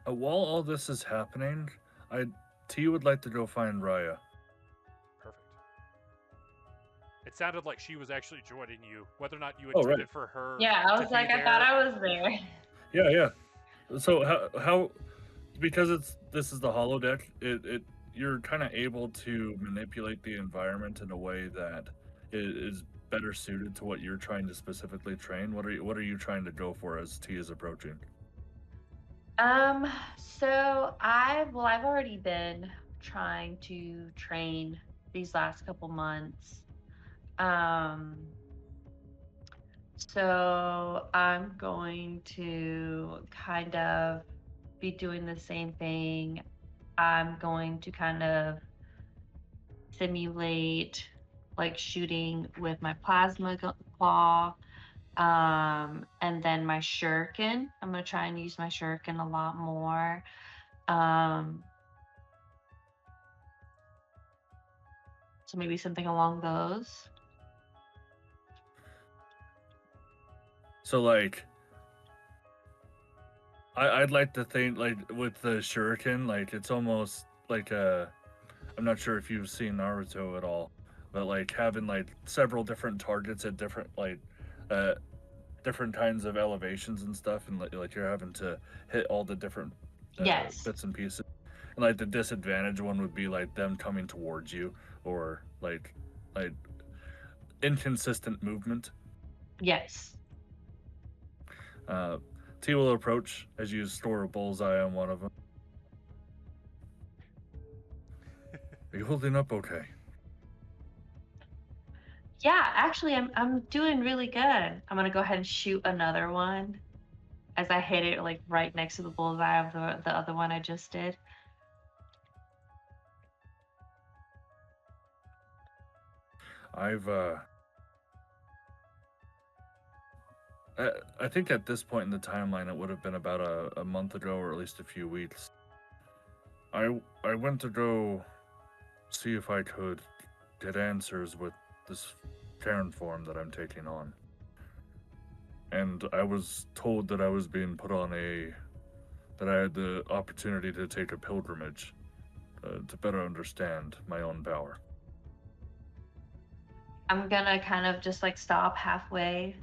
S7: While all this is happening, T would like to go find Raia.
S2: Perfect. It sounded like she was actually joining you. Whether or not you intended for her.
S5: Yeah, I was like, I thought I was there.
S7: Yeah. So how because this is the holodeck, you're kind of able to manipulate the environment in a way that is better suited to what you're trying to specifically train. What are you trying to go for as T is approaching?
S5: I've already been trying to train these last couple months. Um, so I'm going to kind of be doing the same thing. I'm going to kind of simulate like shooting with my plasma claw. And then my shuriken. I'm gonna try and use my shuriken a lot more. Um, so maybe something along those.
S3: So like, I'd like to think like with the shuriken, like it's almost like I'm not sure if you've seen Naruto at all, but like having like several different targets at different uh different kinds of elevations and stuff, and like you're having to hit all the different
S5: Yes.
S3: bits and pieces. And like the disadvantage one would be like them coming towards you, or like inconsistent movement.
S5: Yes.
S3: T will approach as you store a bullseye on one of them. Are you holding up okay?
S5: Yeah, actually I'm doing really good. I'm gonna go ahead and shoot another one as I hit it like right next to the bullseye of the other one I just did.
S3: I think at this point in the timeline, it would have been about a month ago, or at least a few weeks. I went to go see if I could get answers with this Terran form that I'm taking on. And I was told that I was being put on that I had the opportunity to take a pilgrimage to better understand my own power.
S5: I'm gonna kind of just like stop halfway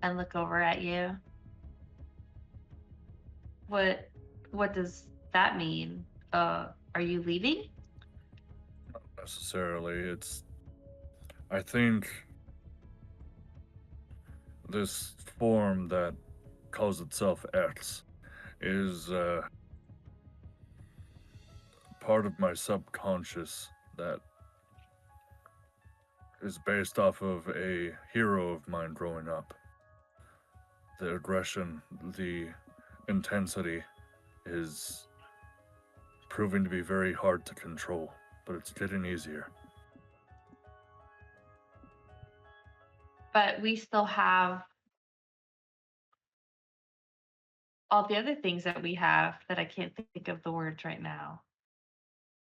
S5: and look over at you. What does that mean? Are you leaving?
S3: Not necessarily. I think this form that calls itself X is part of my subconscious that is based off of a hero of mine growing up. The aggression, the intensity is proving to be very hard to control, but it's getting easier.
S5: But we still have all the other things that we have that I can't think of the words right now.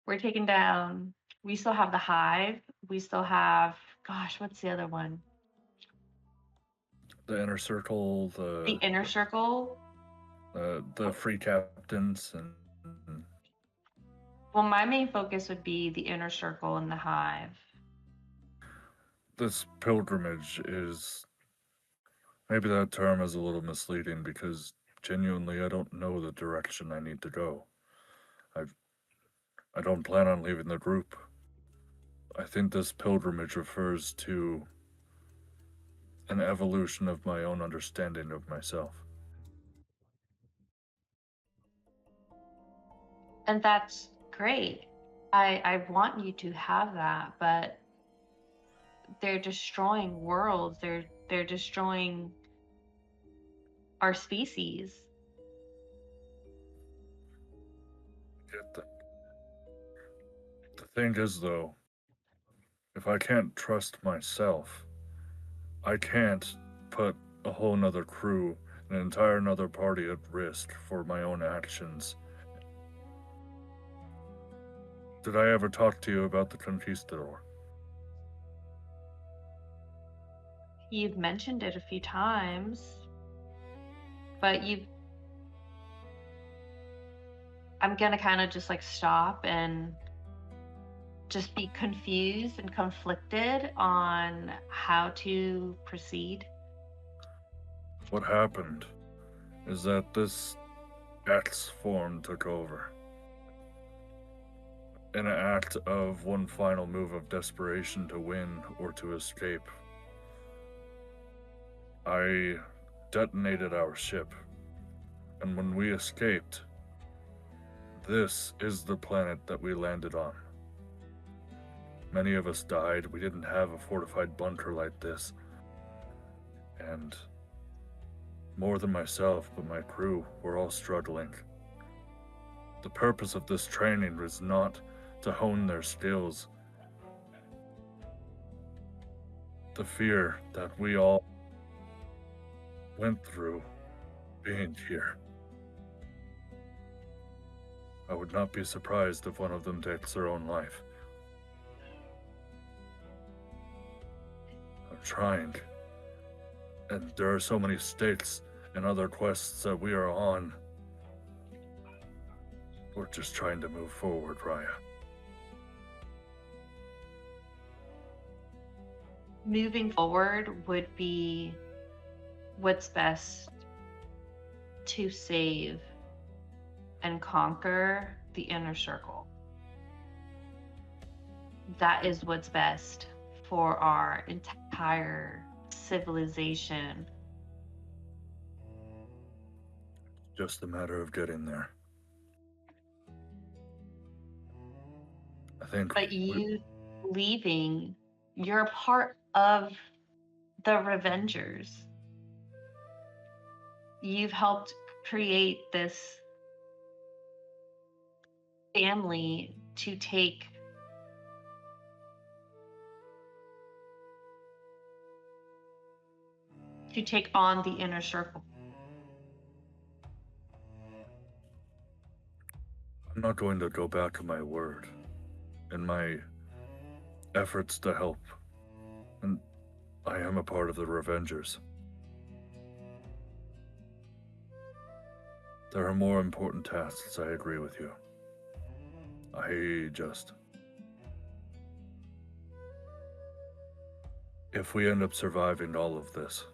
S5: We're taking down, we still have the hive. We still have, gosh, what's the other one?
S3: The inner circle,
S5: The inner circle.
S3: the free captains, and
S5: Well, my main focus would be the inner circle and the hive.
S3: this pilgrimage is, maybe that term is a little misleading because genuinely I don't know the direction I need to go. I don't plan on leaving the group. I think this pilgrimage refers to an evolution of my own understanding of myself.
S5: And that's great. I want you to have that, but they're destroying worlds. They're destroying our species.
S3: Get that. The thing is, though, if I can't trust myself, I can't put a whole nother crew, an entire nother party at risk for my own actions. Did I ever talk to you about the Conquistador?
S5: You've mentioned it a few times, but I'm gonna kind of just like stop and just be confused and conflicted on how to proceed.
S3: What happened is that this X form took over. In an act of one final move of desperation to win or to escape, I detonated our ship.
S7: And when we escaped, this is the planet that we landed on. Many of us died. We didn't have a fortified bunker like this. And more than myself, but my crew, were all struggling. The purpose of this training was not to hone their skills. The fear that we all went through being here. I would not be surprised if one of them takes their own life. I'm trying. And there are so many stakes and other quests that we are on. We're just trying to move forward, Raia.
S5: Moving forward would be what's best to save and conquer the inner circle. That is what's best for our entire civilization.
S7: Just a matter of getting there. I think.
S5: But you leaving, you're a part of the Revengers. You've helped create this family to take on the inner circle.
S7: I'm not going to go back on my word in my efforts to help. And I am a part of the Revengers. There are more important tasks, I agree with you. If we end up surviving all of this,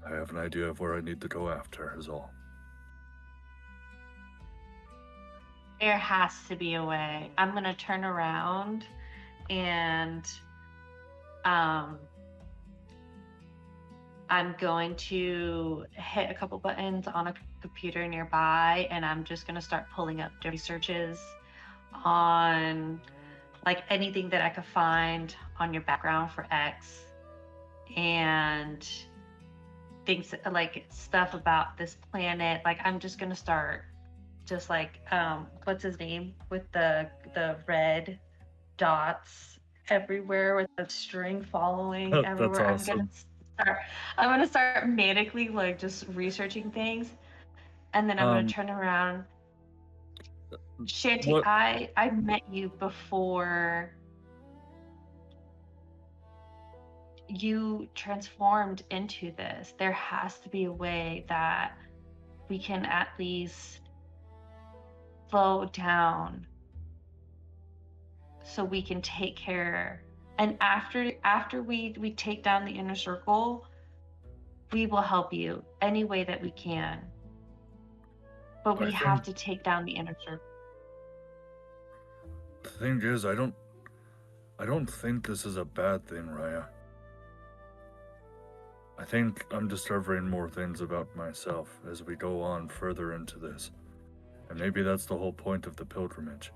S7: I have an idea of where I need to go after, is all.
S5: There has to be a way. I'm going to turn around and I'm going to hit a couple buttons on a computer nearby, and I'm just going to start pulling up researches on like anything that I could find on your background for X, and things like stuff about this planet. Like I'm just going to start just like what's his name with the red dots everywhere with the string following everywhere.
S7: That's awesome.
S5: I'm gonna start manically like just researching things, and then I'm gonna turn around. Shanty, I met you before you transformed into this. There has to be a way that we can at least slow down so we can take care. And after we take down the inner circle, we will help you any way that we can. But we have to take down the inner circle.
S7: The thing is, I don't think this is a bad thing, Raia. I think I'm discovering more things about myself as we go on further into this. And maybe that's the whole point of the pilgrimage.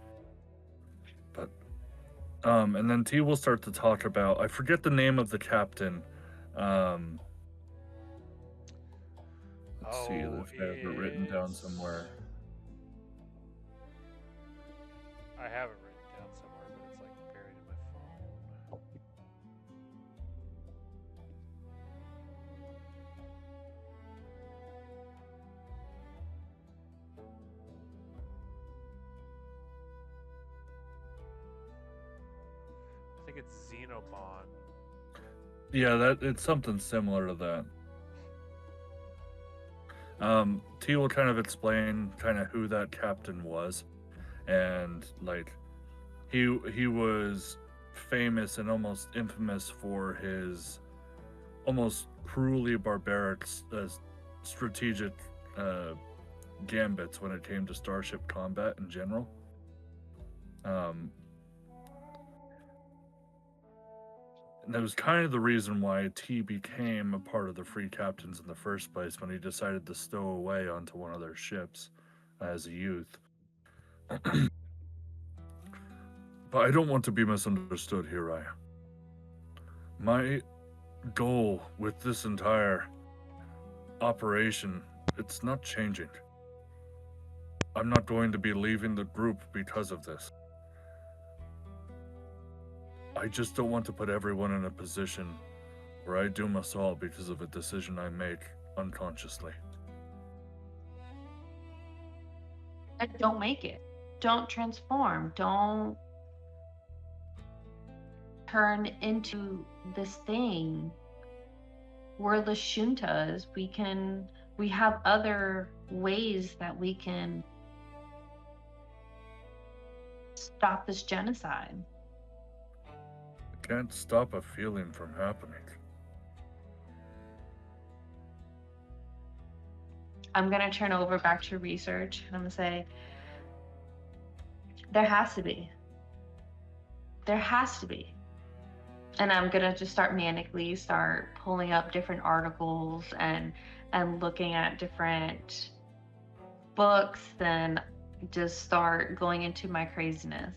S7: But, and then T will start to talk about, I forget the name of the captain. Let's see if I have it written down somewhere.
S2: I have it written down somewhere, but it's like buried in my phone. I think it's Xenobon.
S7: Yeah, it's something similar to that. T will kind of explain kind of who that captain was, and like he was famous and almost infamous for his almost cruelly barbaric strategic gambits when it came to starship combat in general.
S3: that was kind of the reason why T became a part of the Free Captains in the first place when he decided to stow away onto one of their ships as a youth. But I don't want to be misunderstood here, Raia. My goal with this entire operation, it's not changing. I'm not going to be leaving the group because of this. I just don't want to put everyone in a position where I doom us all because of a decision I make unconsciously.
S5: And don't make it. Don't transform. Don't turn into this thing. We're the Shuntas. We have other ways that we can stop this genocide.
S3: I can't stop a feeling from happening.
S5: I'm going to turn over back to research and I'm going to say, there has to be. There has to be. And I'm going to just start manically start pulling up different articles and looking at different books and just start going into my craziness.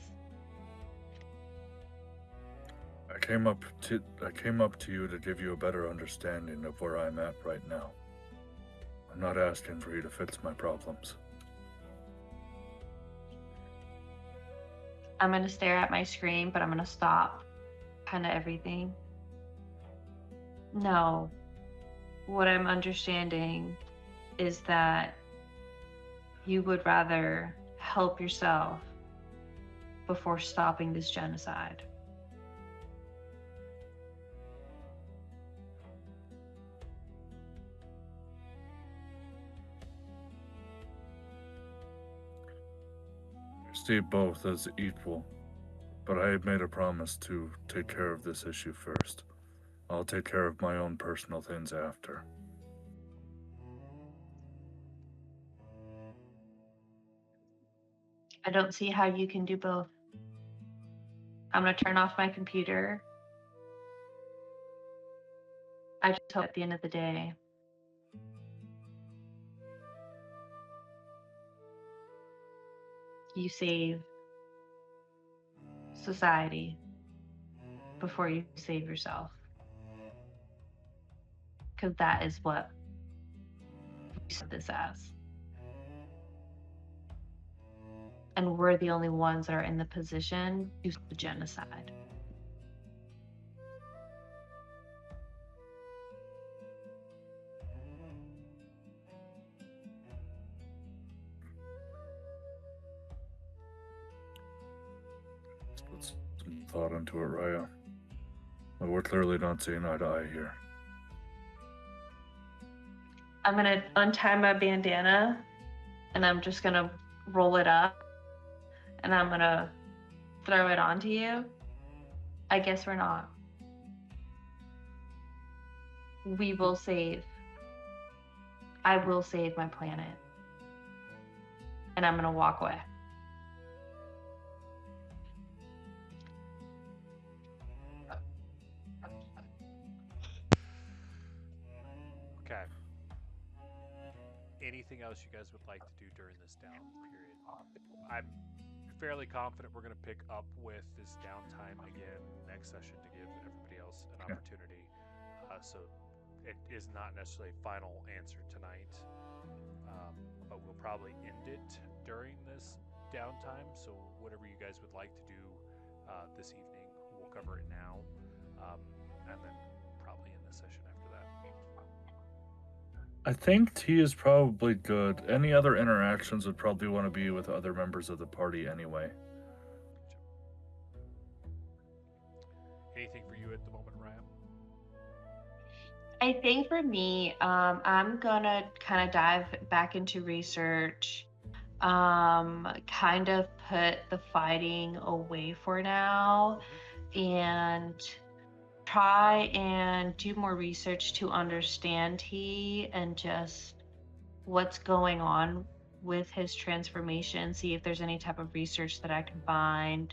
S3: I came up to you to give you a better understanding of where I'm at right now. I'm not asking for you to fix my problems.
S5: I'm going to stare at my screen, but I'm going to stop kind of everything. No. What I'm understanding is that you would rather help yourself before stopping this genocide.
S3: I see both as equal, but I have made a promise to take care of this issue first. I'll take care of my own personal things after.
S5: I don't see how you can do both. I'm going to turn off my computer. I just hope at the end of the day, you save society before you save yourself. Because that is what we said this as. And we're the only ones that are in the position to do the genocide.
S3: Let's put some thought into it, Raia. But we're clearly not seeing eye to eye here.
S5: I'm going to untie my bandana and I'm just going to roll it up and I'm going to throw it onto you. I guess we're not. We will save. I will save my planet. And I'm going to walk away.
S2: Okay. Anything else you guys would like to do during this down period? I'm fairly confident we're going to pick up with this downtime again next session to give everybody else an opportunity. So it is not necessarily a final answer tonight, but we'll probably end it during this downtime. So whatever you guys would like to do this evening, we'll cover it now, and then probably end the session after that.
S3: I think T is probably good. Any other interactions would probably want to be with other members of the party anyway.
S2: Anything for you at the moment, Raia?
S5: I think for me, I'm gonna kind of dive back into research, kind of put the fighting away for now, and try and do more research to understand T and just what's going on with his transformation, see if there's any type of research that I can find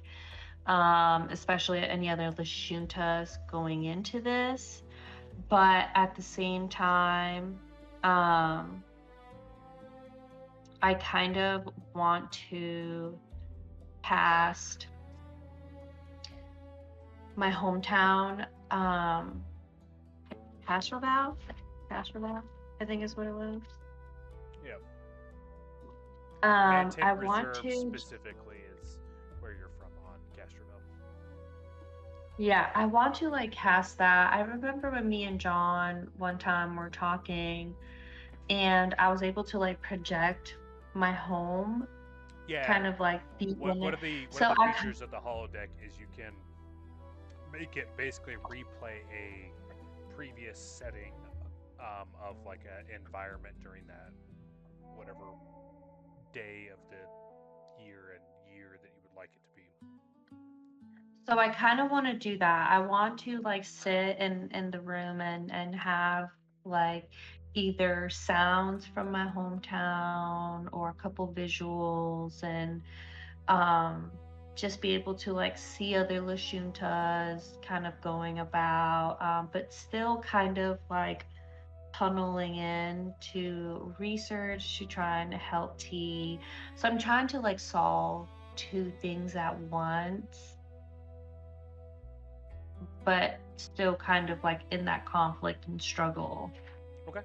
S5: especially any other Lashuntas going into this. But at the same time, I kind of want to cast my hometown, Castroval, I think is what it was.
S2: Yeah.
S5: I
S2: Mantent
S5: want
S2: Reserve
S5: to.
S2: specifically is where you're from on Castroville.
S5: Yeah, I want to like cast that. I remember when me and John one time were talking, and I was able to like project my home,
S2: Yeah.
S5: kind of like the
S2: One of the
S5: So I
S2: features of the holodeck is you can make it basically replay a previous setting of like an environment during that whatever day of the year that you would like it to be.
S5: So I kind of want to do that. I want to like sit in the room and have like either sounds from my hometown or a couple visuals and just be able to like see other Lashuntas kind of going about, but still kind of like tunneling in to research to try and help T. So I'm trying to like solve two things at once, but still kind of like in that conflict and struggle.
S2: Okay.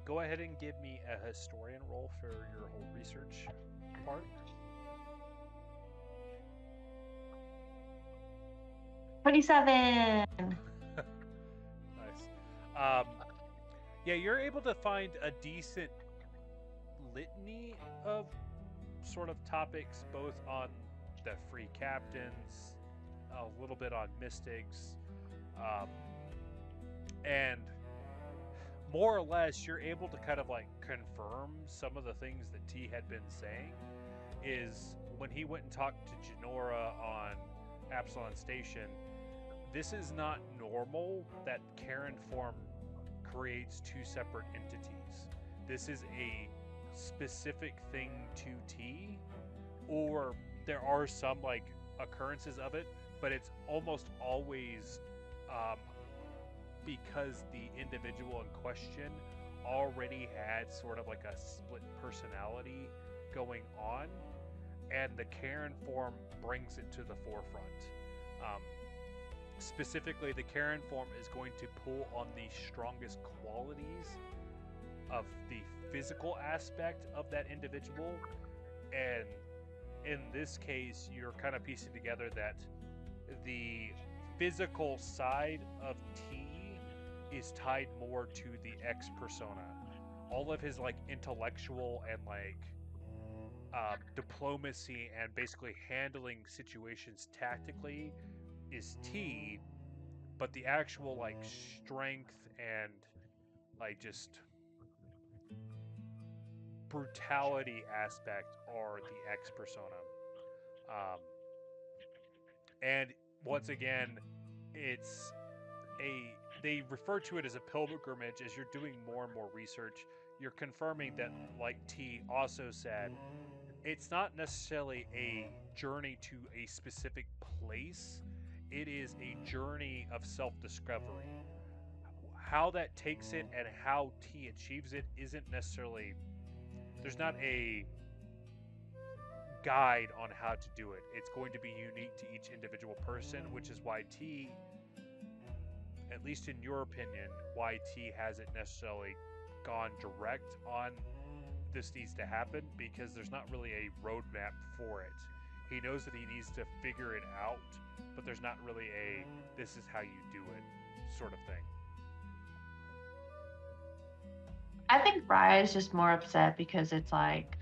S2: Go ahead and give me a historian roll for your whole research part.
S5: 27.
S2: Nice. Yeah, you're able to find a decent litany of sort of topics, both on the free captains, a little bit on mystics, and more or less you're able to kind of like confirm some of the things that T had been saying. Is when he went and talked to Genora on Absalon Station, this is not normal that Karen form creates two separate entities. This is a specific thing to T, or there are some like occurrences of it, but it's almost always because the individual in question already had sort of like a split personality going on, and the Karen form brings it to the forefront. Specifically, the Karen form is going to pull on the strongest qualities of the physical aspect of that individual, and in this case, you're kind of piecing together that the physical side of T is tied more to the X persona. All of his like intellectual and like diplomacy and basically handling situations tactically is T, but the actual like strength and like just brutality aspect are the X persona. And once again, it's they refer to it as a pilgrimage. As you're doing more and more research, you're confirming that, like T also said, it's not necessarily a journey to a specific place. It is a journey of self-discovery. How that takes it and how T achieves it isn't necessarily, there's not a guide on how to do it. It's going to be unique to each individual person, which is why T, at least in your opinion, why T hasn't necessarily gone direct on this needs to happen, because there's not really a roadmap for it. He knows that he needs to figure it out, but there's not really a this is how you do it sort of thing.
S5: I think Raia is just more upset because it's like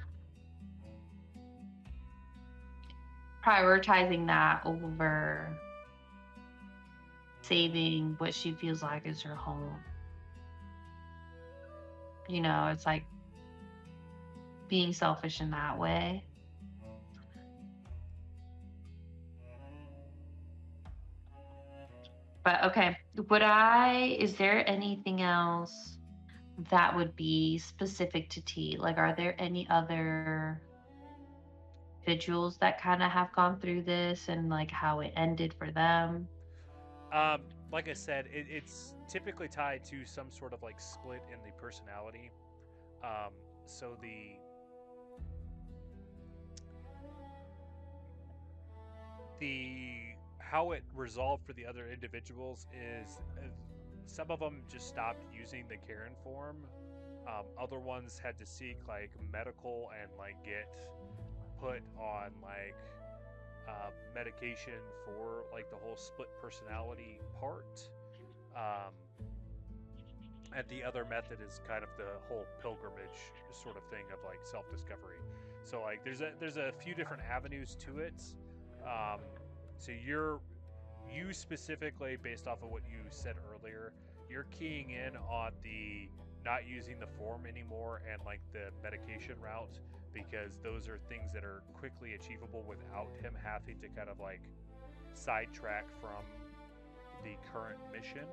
S5: prioritizing that over saving what she feels like is her home. You know, it's like being selfish in that way. But okay, is there anything else that would be specific to T? Like, are there any other individuals that kind of have gone through this and like how it ended for them?
S2: Like I said, it's typically tied to some sort of like split in the personality. Um, so the how it resolved for the other individuals is some of them just stopped using the Karen form. Other ones had to seek like medical and like get put on like medication for like the whole split personality part. Um, and the other method is kind of the whole pilgrimage sort of thing of like self-discovery. So like there's a few different avenues to it. Um, so you specifically, based off of what you said earlier, you're keying in on the not using the form anymore and like the medication route, because those are things that are quickly achievable without him having to kind of like sidetrack from the current mission.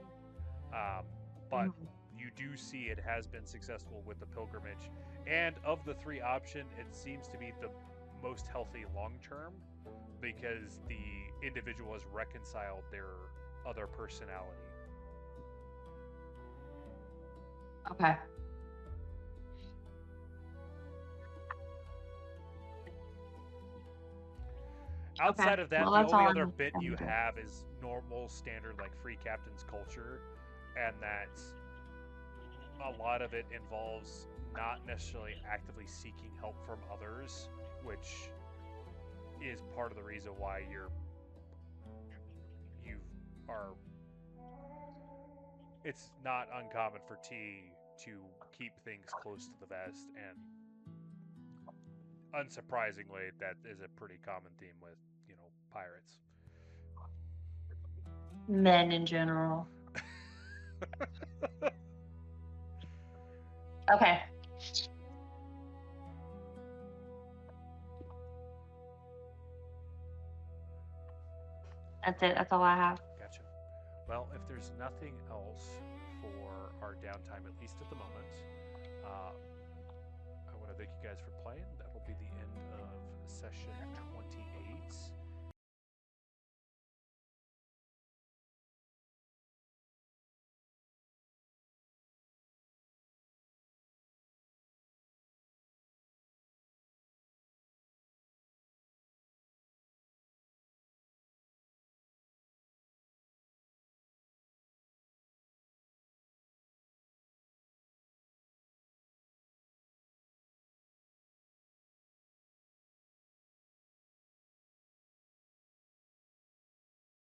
S2: But you do see it has been successful with the pilgrimage, and of the three options, it seems to be the most healthy long term, because the individual has reconciled their other personality.
S5: Okay.
S2: Outside of that,
S5: well,
S2: the
S5: that's
S2: only
S5: all
S2: other
S5: I'm
S2: bit you
S5: gonna do.
S2: have is normal, standard, like free captain's culture, and that a lot of it involves not necessarily actively seeking help from others, which is part of the reason why you are. It's not uncommon for T to keep things close to the vest, and unsurprisingly, that is a pretty common theme with pirates.
S5: Men in general. Okay. That's it. That's all I have.
S2: Gotcha. Well, if there's nothing else for our downtime, at least at the moment, I want to thank you guys for playing. That will be the end of session 28.